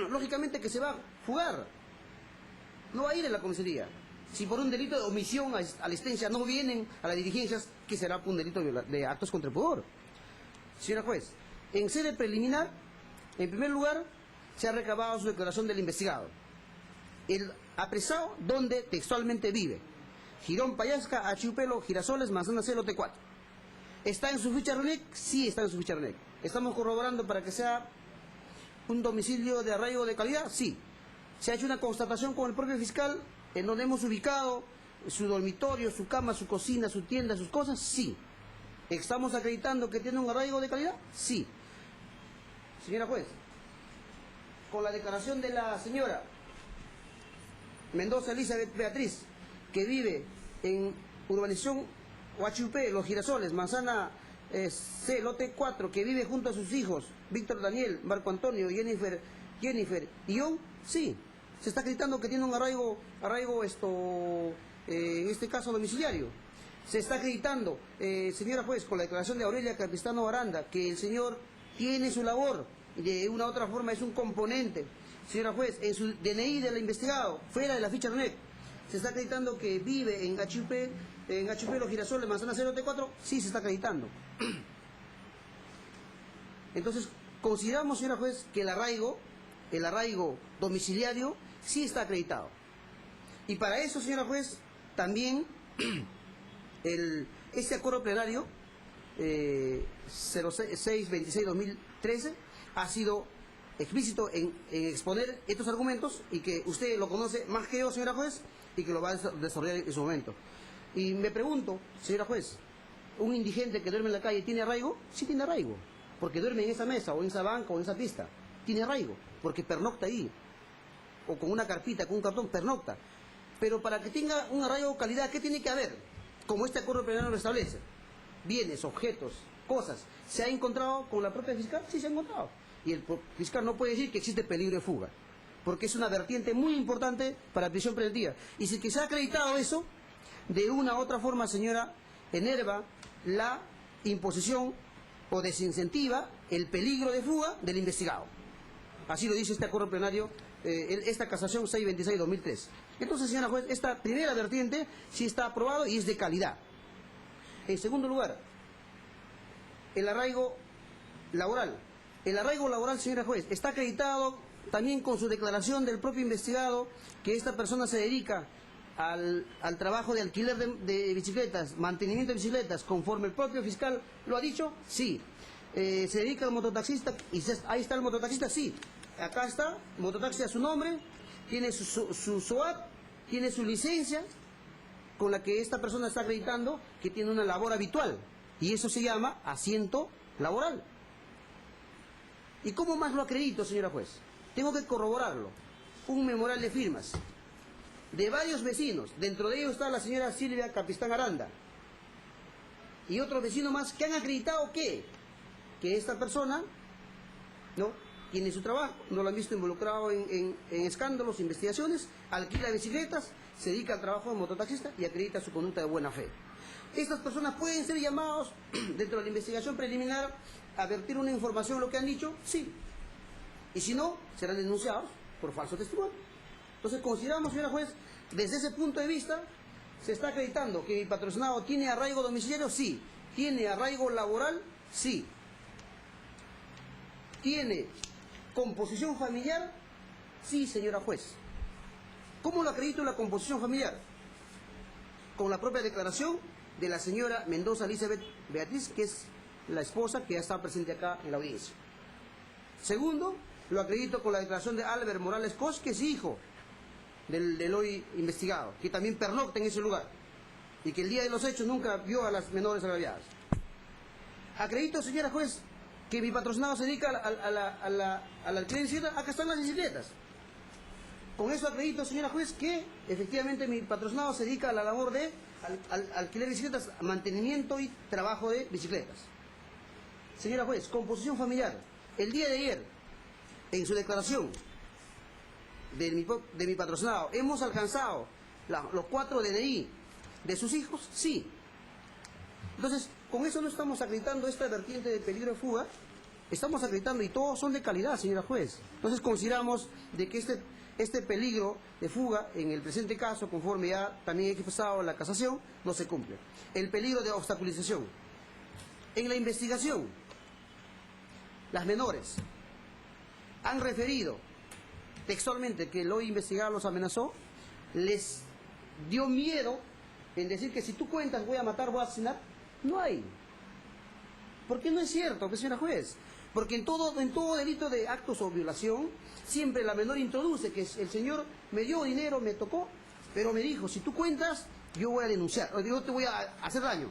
lógicamente que se va a fugar, no va a ir a la comisaría. Si por un delito de omisión a la estancia no vienen a las diligencias, ¿qué será por un delito de actos contra el pudor? Señora juez, en sede preliminar, en primer lugar, se ha recabado su declaración del investigado. El apresado, donde textualmente vive. Girón Payasca, Achiupelo, Girasoles, Manzana C, lote 4. ¿Está en su ficha RENEC? Sí, está en su ficha RENEC. ¿Estamos corroborando para que sea un domicilio de arraigo de calidad? Sí. ¿Se ha hecho una constatación con el propio fiscal en donde hemos ubicado su dormitorio, su cama, su cocina, su tienda, sus cosas? Sí. ¿Estamos acreditando que tiene un arraigo de calidad? Sí. Señora juez, con la declaración de la señora Mendoza Elizabeth Beatriz, que vive en urbanización Huachupé, Los Girasoles, Manzana C, lote 4, que vive junto a sus hijos, Víctor Daniel, Marco Antonio, Jennifer y John, sí. Se está acreditando que tiene un arraigo en este caso domiciliario. Se está acreditando, señora juez, con la declaración de Aurelia Capistano Aranda, que el señor tiene su labor, de una u otra forma es un componente. Señora juez, en su DNI del investigado, fuera de la ficha RENEC, se está acreditando que vive en Achupé, Los Girasoles, Manzana C, lote 4, sí se está acreditando. Entonces, consideramos, señora juez, que el arraigo domiciliario sí está acreditado. Y para eso, señora juez, también este acuerdo plenario 0626-2013 ha sido explícito en exponer estos argumentos, y que usted lo conoce más que yo, señora juez, y que lo va a desarrollar en su momento. Y me pregunto, señora juez, ¿un indigente que duerme en la calle tiene arraigo? Sí tiene arraigo, porque duerme en esa mesa, o en esa banca, o en esa pista. Tiene arraigo, porque pernocta ahí, o con una carpita, con un cartón, pernocta. Pero para que tenga un arraigo de calidad, ¿qué tiene que haber? Como este acuerdo plenario lo establece: bienes, objetos, cosas. ¿Se ha encontrado con la propia fiscal? Sí, se ha encontrado. Y el fiscal no puede decir que existe peligro de fuga, porque es una vertiente muy importante para la prisión preventiva. Y si que se ha acreditado eso, de una u otra forma, señora, enerva la imposición o desincentiva el peligro de fuga del investigado. Así lo dice este acuerdo plenario, esta casación 626-2003. Entonces, señora juez, esta primera vertiente sí está aprobado y es de calidad. En segundo lugar, el arraigo laboral. El arraigo laboral, señora juez, está acreditado también con su declaración del propio investigado, que esta persona se dedica al trabajo de alquiler de bicicletas, mantenimiento de bicicletas, conforme el propio fiscal lo ha dicho. Sí. Se dedica al mototaxista, y ahí está el mototaxista, sí. Acá está, mototaxi a su nombre, tiene su SOAT, tiene su licencia, con la que esta persona está acreditando que tiene una labor habitual, y eso se llama asiento laboral. ¿Y cómo más lo acredito, señora juez? Tengo que corroborarlo. Un memorial de firmas de varios vecinos, dentro de ellos está la señora Silvia Capistán Aranda, y otros vecinos más que han acreditado que esta persona no tiene su trabajo, no lo han visto involucrado en escándalos, investigaciones, alquila bicicletas, se dedica al trabajo de mototaxista y acredita su conducta de buena fe. Estas personas pueden ser llamados dentro de la investigación preliminar a vertir una información lo que han dicho, sí. Y si no, serán denunciados por falso testimonio. Entonces consideramos, señora juez, desde ese punto de vista, se está acreditando que mi patrocinado tiene arraigo domiciliario, sí. Tiene arraigo laboral, sí. ¿Tiene composición familiar? Sí, señora juez. ¿Cómo lo acredito en la composición familiar? Con la propia declaración de la señora Mendoza Elizabeth Beatriz, que es la esposa que ya está presente acá en la audiencia. Segundo, lo acredito con la declaración de Albert Morales Cos, que es hijo del hoy investigado, que también pernocta en ese lugar, y que el día de los hechos nunca vio a las menores agraviadas. Acredito, señora juez, que mi patrocinado se dedica al alquiler de bicicletas. Acá están las bicicletas. Con eso acredito, señora juez, que efectivamente mi patrocinado se dedica a la labor de alquiler de bicicletas, mantenimiento y trabajo de bicicletas. Señora juez, composición familiar. El día de ayer, en su declaración de mi patrocinado, ¿hemos alcanzado los 4 DNI de sus hijos? Sí. Entonces, con eso no estamos acreditando esta vertiente de peligro de fuga, estamos acreditando, y todos son de calidad, señora juez. Entonces consideramos de que este peligro de fuga, en el presente caso, conforme ya también he expresado la casación, no se cumple. El peligro de obstaculización. En la investigación, las menores han referido textualmente que el hoy investigado los amenazó, les dio miedo en decir que si tú cuentas voy a matar, voy a asesinar, no hay. ¿Por qué no es cierto, pues, señora juez? Porque en todo delito de actos o violación, siempre la menor introduce que el señor me dio dinero, me tocó, pero me dijo, si tú cuentas, yo voy a denunciar, o yo te voy a hacer daño.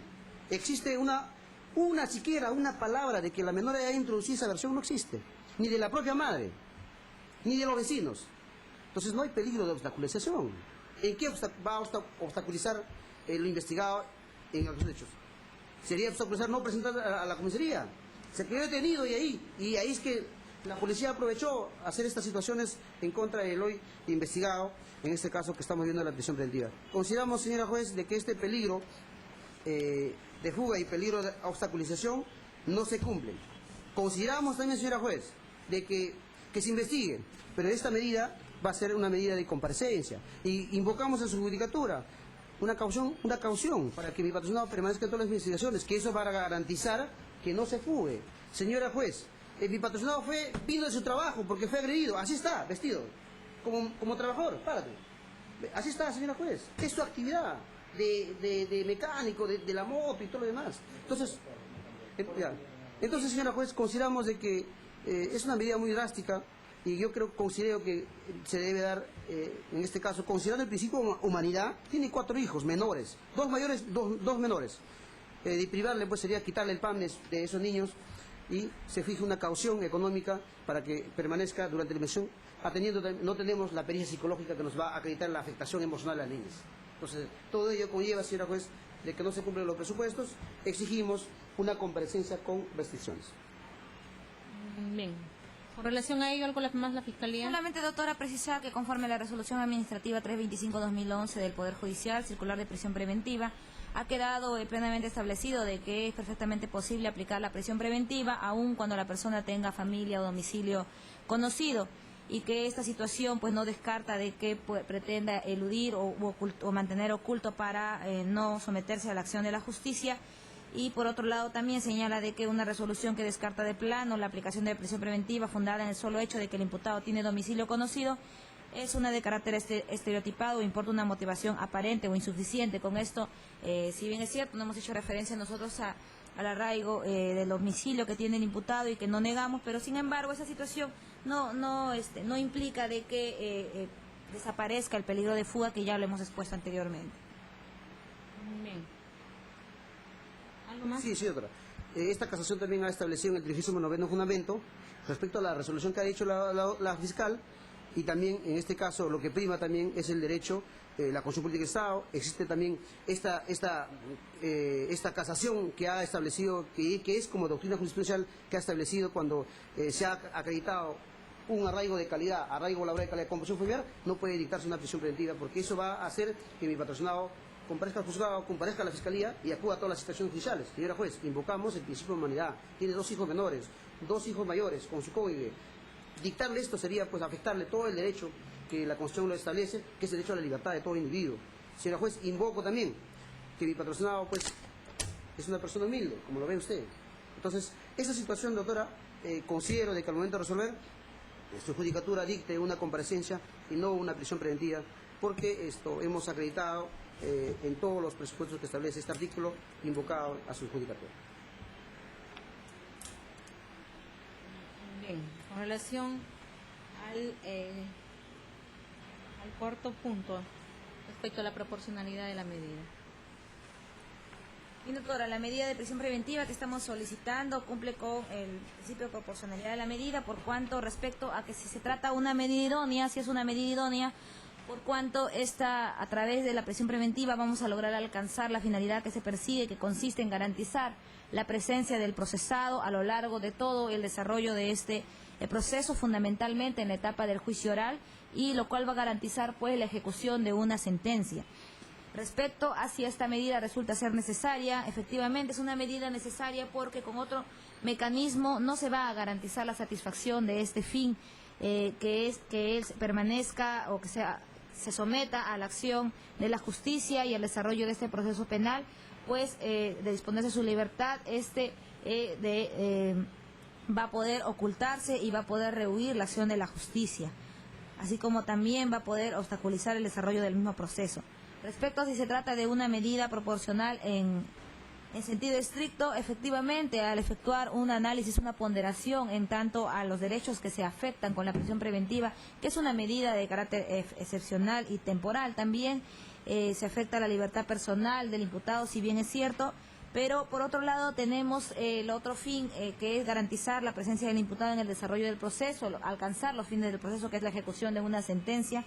Existe una siquiera una palabra de que la menor haya introducido esa versión, no existe. Ni de la propia madre, ni de los vecinos. Entonces no hay peligro de obstaculización. ¿En qué va a obstaculizar lo investigado en los hechos? Sería obstaculizar no presentar a la comisaría. Se quedó detenido y ahí es que la policía aprovechó hacer estas situaciones en contra del hoy investigado, en este caso que estamos viendo la prisión preventiva. Consideramos, señora juez, de que este peligro de fuga y peligro de obstaculización no se cumplen. Consideramos también, señora juez, de que se investigue, pero esta medida va a ser una medida de comparecencia y invocamos a su judicatura una caución para que mi patrocinado permanezca en todas las investigaciones, que eso va a garantizar que no se fugue. Señora juez, mi patrocinado vino de su trabajo porque fue agredido, así está, vestido, como trabajador, párate. Así está, señora juez, es su actividad de mecánico, de la moto y todo lo demás. Entonces, señora juez, consideramos de que es una medida muy drástica y yo considero que se debe dar, en este caso, considerando el principio de humanidad, tiene 4 hijos menores, 2 mayores, 2 menores. De privarle, pues sería quitarle el pan de esos niños y se fije una caución económica para que permanezca durante la inversión, no tenemos la pericia psicológica que nos va a acreditar la afectación emocional de las niñas. Entonces, todo ello conlleva, señora juez, de que no se cumplen los presupuestos, exigimos una comparecencia con restricciones. Bien. ¿Con relación a ello algo más la Fiscalía? Solamente, doctora, precisar que conforme a la resolución administrativa 325-2011 del Poder Judicial, circular de prisión preventiva, ha quedado plenamente establecido de que es perfectamente posible aplicar la prisión preventiva aun cuando la persona tenga familia o domicilio conocido, y que esta situación pues no descarta de que pretenda eludir o mantener oculto para no someterse a la acción de la justicia. Y por otro lado también señala de que una resolución que descarta de plano la aplicación de prisión preventiva fundada en el solo hecho de que el imputado tiene domicilio conocido es una de carácter estereotipado o importa una motivación aparente o insuficiente. Con esto, si bien es cierto, no hemos hecho referencia nosotros al arraigo del domicilio que tiene el imputado y que no negamos, pero sin embargo esa situación no implica de que desaparezca el peligro de fuga que ya lo hemos expuesto anteriormente. Bien. ¿Algo más? Sí, doctora. Esta casación también ha establecido en el 39º fundamento respecto a la resolución que ha dicho la fiscal, y también en este caso lo que prima también es el derecho, la Constitución Política de Estado. Existe también esta casación que ha establecido, que es como doctrina jurisprudencial, que ha establecido cuando se ha acreditado un arraigo de calidad, arraigo laboral de calidad de composición familiar, no puede dictarse una prisión preventiva, porque eso va a hacer que mi patrocinado comparezca al juzgado, comparezca a la fiscalía y acuda a todas las situaciones judiciales. Señora juez, invocamos el principio de humanidad. Tiene 2 hijos menores, 2 hijos mayores con su cónyuge. Dictarle esto sería pues afectarle todo el derecho que la Constitución lo establece, que es el derecho a la libertad de todo individuo. Señora juez, invoco también que mi patrocinado pues es una persona humilde, como lo ve usted. Entonces, esa situación, doctora, considero de que al momento de resolver, su judicatura dicte una comparecencia y no una prisión preventiva, porque hemos acreditado en todos los presupuestos que establece este artículo invocado a su judicatura. Bien, con relación al cuarto punto respecto a la proporcionalidad de la medida. Y doctora, la medida de prisión preventiva que estamos solicitando cumple con el principio de proporcionalidad de la medida, por cuanto respecto a que si se trata de una medida idónea, si es una medida idónea, por cuanto a través de la prisión preventiva vamos a lograr alcanzar la finalidad que se persigue, que consiste en garantizar la presencia del procesado a lo largo de todo el desarrollo de este proceso, fundamentalmente en la etapa del juicio oral, y lo cual va a garantizar pues la ejecución de una sentencia. Respecto a si esta medida resulta ser necesaria, efectivamente es una medida necesaria porque con otro mecanismo no se va a garantizar la satisfacción de este fin, que él permanezca o que se someta a la acción de la justicia y al desarrollo de este proceso penal, pues de disponerse de su libertad, va a poder ocultarse y va a poder rehuir la acción de la justicia, así como también va a poder obstaculizar el desarrollo del mismo proceso. Respecto a si se trata de una medida proporcional en sentido estricto, efectivamente, al efectuar un análisis, una ponderación en tanto a los derechos que se afectan con la prisión preventiva, que es una medida de carácter excepcional y temporal, también se afecta a la libertad personal del imputado, si bien es cierto, pero por otro lado tenemos el otro fin, que es garantizar la presencia del imputado en el desarrollo del proceso, alcanzar los fines del proceso, que es la ejecución de una sentencia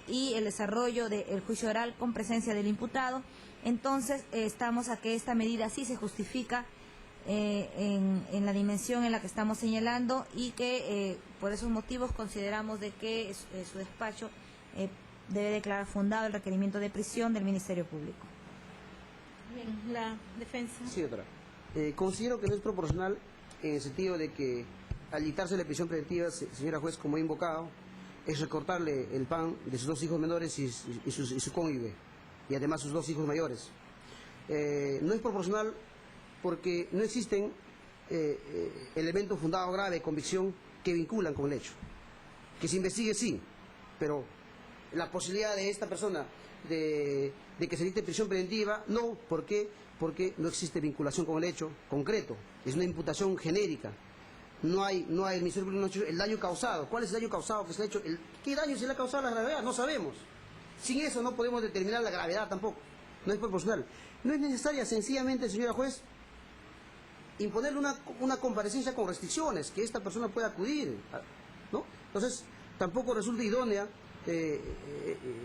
y el desarrollo del juicio oral con presencia del imputado. Entonces, estamos a que esta medida sí se justifica en la dimensión en la que estamos señalando y que por esos motivos consideramos de que su despacho debe declarar fundado el requerimiento de prisión del Ministerio Público. Bien, la defensa. Sí, doctora. Considero que no es proporcional en el sentido de que al dictarse la prisión preventiva, señora juez, como he invocado, es recortarle el pan de sus 2 hijos menores y su cónyuge, y además sus 2 hijos mayores. No es proporcional porque no existen elementos fundados grave de convicción que vinculan con el hecho. Que se investigue, sí, pero la posibilidad de esta persona de que se dicte prisión preventiva, no. ¿Por qué? Porque no existe vinculación con el hecho concreto, es una imputación genérica. No hay el Ministerio Público no ha hecho el daño causado. ¿Cuál es el daño causado que se ha hecho? ¿Qué daño se le ha causado a la gravedad? No sabemos. Sin eso no podemos determinar la gravedad tampoco. No es proporcional. No es necesaria, sencillamente, señora juez, imponerle una comparecencia con restricciones, que esta persona pueda acudir, ¿no? Entonces, tampoco resulta idónea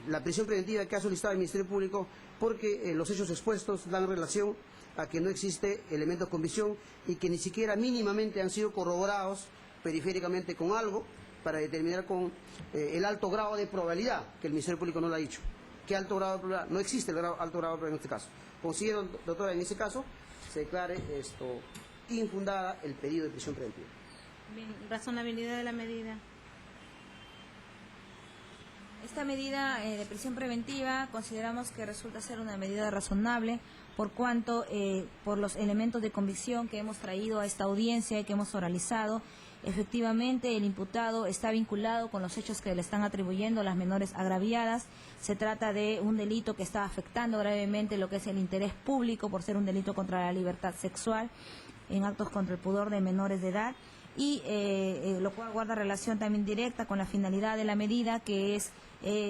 la prisión preventiva que ha solicitado el Ministerio Público, porque los hechos expuestos dan relación a que no existe elementos de convicción y que ni siquiera mínimamente han sido corroborados periféricamente con algo para determinar con el alto grado de probabilidad, que el Ministerio Público no lo ha dicho. ¿Qué alto grado de probabilidad? No existe el alto grado de probabilidad en este caso. Considero, doctora, en ese caso se declare infundada el pedido de prisión preventiva. Bien, razonabilidad de la medida. Esta medida de prisión preventiva consideramos que resulta ser una medida razonable por cuanto, por los elementos de convicción que hemos traído a esta audiencia y que hemos oralizado, efectivamente el imputado está vinculado con los hechos que le están atribuyendo las menores agraviadas. Se trata de un delito que está afectando gravemente lo que es el interés público por ser un delito contra la libertad sexual en actos contra el pudor de menores de edad, y lo cual guarda relación también directa con la finalidad de la medida, que es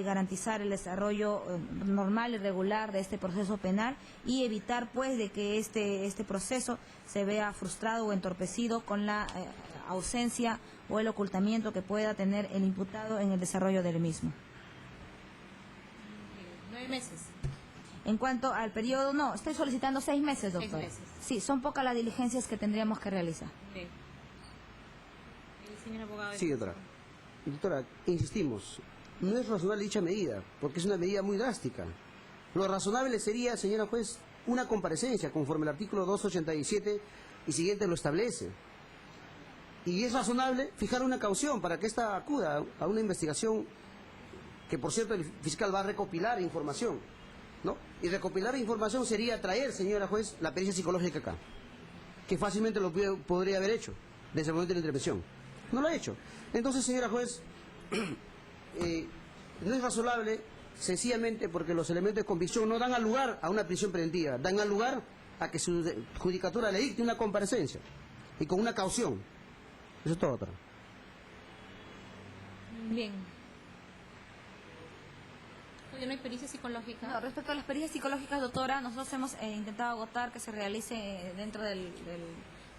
garantizar el desarrollo normal y regular de este proceso penal y evitar pues de que este proceso se vea frustrado o entorpecido con la ausencia o el ocultamiento que pueda tener el imputado en el desarrollo del mismo. 9 meses. En cuanto al periodo, no, estoy solicitando 6 meses, doctor. 6 meses. Sí, son pocas las diligencias que tendríamos que realizar. Bien. El señor abogado. Sí, doctora. Doctora, insistimos, no es razonable dicha medida, porque es una medida muy drástica. Lo razonable sería, señora juez, una comparecencia, conforme el artículo 287 y siguiente lo establece. Y es razonable fijar una caución para que ésta acuda a una investigación que, por cierto, el fiscal va a recopilar información, ¿no? Y recopilar información sería traer, señora juez, la pericia psicológica acá, que fácilmente lo podría haber hecho desde el momento de la intervención. No lo ha hecho. Entonces, señora juez, no es razonable sencillamente porque los elementos de convicción no dan al lugar a una prisión preventiva, dan al lugar a que su judicatura le dicte una comparecencia y con una caución. Eso es todo, doctora. Bien. Oye, ¿no hay pericia psicológica? No, respecto a las pericias psicológicas, doctora, nosotros hemos intentado agotar que se realice dentro de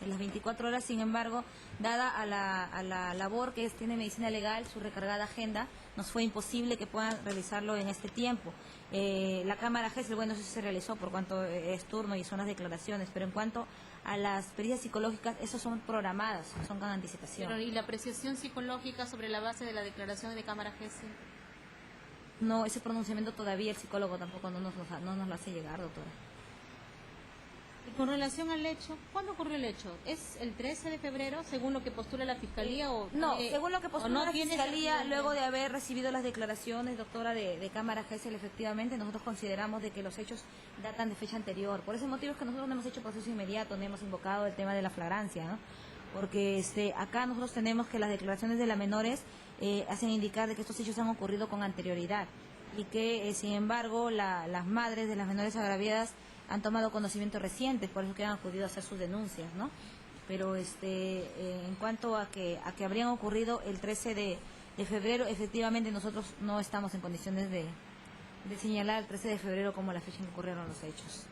las 24 horas. Sin embargo, dada a la labor que tiene medicina legal, su recargada agenda, nos fue imposible que puedan realizarlo en este tiempo. La Cámara GESEL, bueno, eso se realizó por cuanto es turno y son las declaraciones, pero en cuanto a las pericias psicológicas, esas son programadas, son con anticipación. Pero, ¿y la apreciación psicológica sobre la base de la declaración de Cámara GESEL? No, ese pronunciamiento todavía el psicólogo tampoco no nos lo hace llegar, doctora. Y con relación al hecho, ¿cuándo ocurrió el hecho? ¿Es el 13 de febrero, según lo que postula la Fiscalía? No, según lo que postula la tiene Fiscalía, esa- luego de haber recibido las declaraciones, doctora, de Cámara GESEL, efectivamente, nosotros consideramos de que los hechos datan de fecha anterior. Por ese motivo es que nosotros no hemos hecho proceso inmediato, no hemos invocado el tema de la flagrancia, ¿no? Porque acá nosotros tenemos que las declaraciones de las menores hacen indicar de que estos hechos han ocurrido con anterioridad. y que, sin embargo, las madres de las menores agraviadas han tomado conocimiento recientes, por eso que han acudido a hacer sus denuncias, ¿no? Pero en cuanto a que habrían ocurrido el 13 de febrero, efectivamente nosotros no estamos en condiciones de señalar el 13 de febrero como la fecha en que ocurrieron los hechos.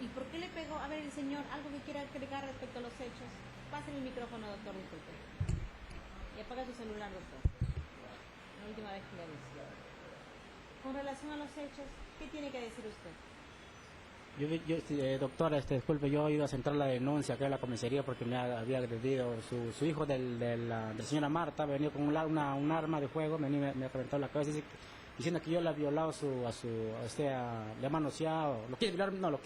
¿Y por qué le pegó? A ver, el señor, algo que quiera agregar respecto a los hechos. Pásenle el micrófono, doctor, disculpe. Y apaga su celular, doctor. La última vez que le aviso. Con relación a los hechos, ¿qué tiene que decir usted? Doctora, disculpe, yo he ido a centrar la denuncia acá en la comisaría porque me había agredido su hijo de la señora Marta, venido con un arma de fuego, me reventó la cabeza, diciendo que yo le he violado le he manoseado, lo quiere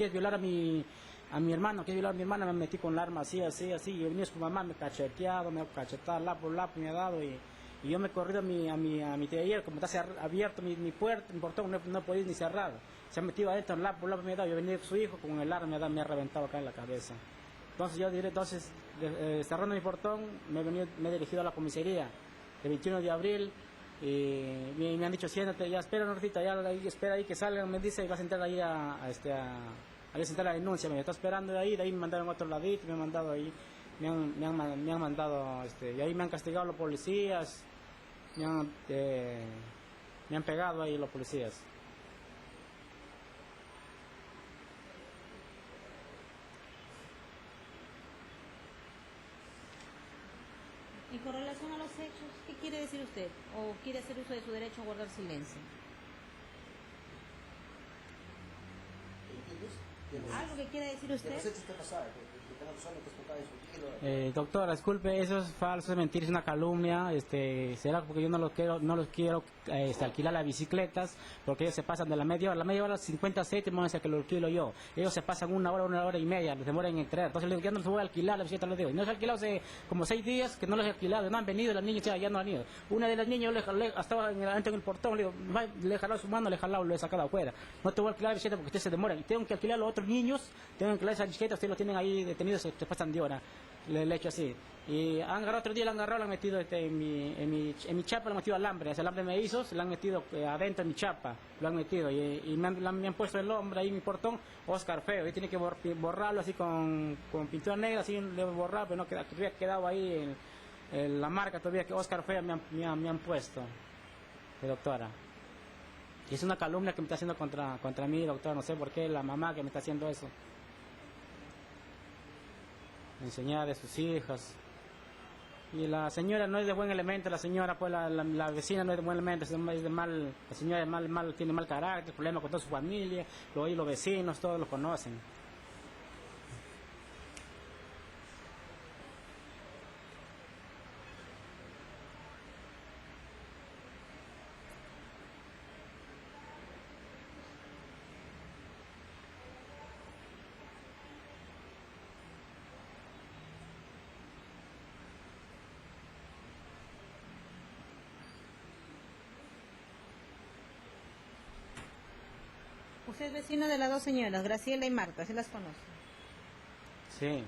violar a mi hermano, quiere violar a mi hermana, me metí con el arma así, y venía su mamá, me cacheteado, me ha cachetado, lapo, me ha dado, y yo me he corrido a mi taller, como está abierto mi puerta, mi portón, no he podido ni cerrar, se ha metido adentro, lapo, me ha dado, yo venía con su hijo, con el arma me ha reventado acá en la cabeza. Entonces cerrando mi portón, me he dirigido a la comisaría, el 21 de abril, y me han dicho, siéntate, ya espera un ratito, espera ahí que salgan, me dice, y vas a entrar ahí a presentar la denuncia, me está esperando de ahí me mandaron a otro ladito, me han mandado ahí, me han mandado, y ahí me han castigado los policías, me han pegado ahí los policías. Y con relación a los hechos, ¿qué quiere decir usted? ¿O quiere hacer uso de su derecho a guardar silencio? ¿Algo que quiera decir usted? Doctora, disculpe, eso es falso, es mentira, es una calumnia. Será porque yo no los quiero alquilar las bicicletas, porque ellos se pasan de la media hora 50 céntimos que lo alquilo yo. Ellos se pasan una hora y media, les demoran en entregar. Entonces les digo, ya no les voy a alquilar la bicicleta, les digo. No les he alquilado hace como 6 días que no les he alquilado, no han venido, las niñas ya no han ido. Una de las niñas estaba adentro en el portón, le he jalado su mano, le he jalado, lo he sacado afuera. No te voy a alquilar la bicicleta porque ustedes se demoran. Y tengo que alquilar a los otros niños, tengo que alquilar esa bicicleta, ustedes lo tienen ahí detenidos, se pasan de hora. Le he hecho así. Y han agarrado otro día, lo han metido en mi chapa, lo han metido alambre. Ese alambre me hizo, se lo han metido adentro en mi chapa, lo han metido. Y me han puesto el nombre ahí en mi portón, Oscar Feo. Y tiene que borrarlo así con pintura negra, así le he borrado, pero no había quedado ahí la marca todavía que Oscar Feo me han puesto, doctora. Y es una calumnia que me está haciendo contra mí, doctora, no sé por qué, la mamá que me está haciendo eso. Enseñar de sus hijas. Y la señora no es de buen elemento, la señora, pues la vecina no es de buen elemento, es de mal, la señora es tiene mal carácter, problemas con toda su familia, los vecinos, todos lo conocen. Usted es vecino de las dos señoras, Graciela y Marta, ¿se las conoce? Sí.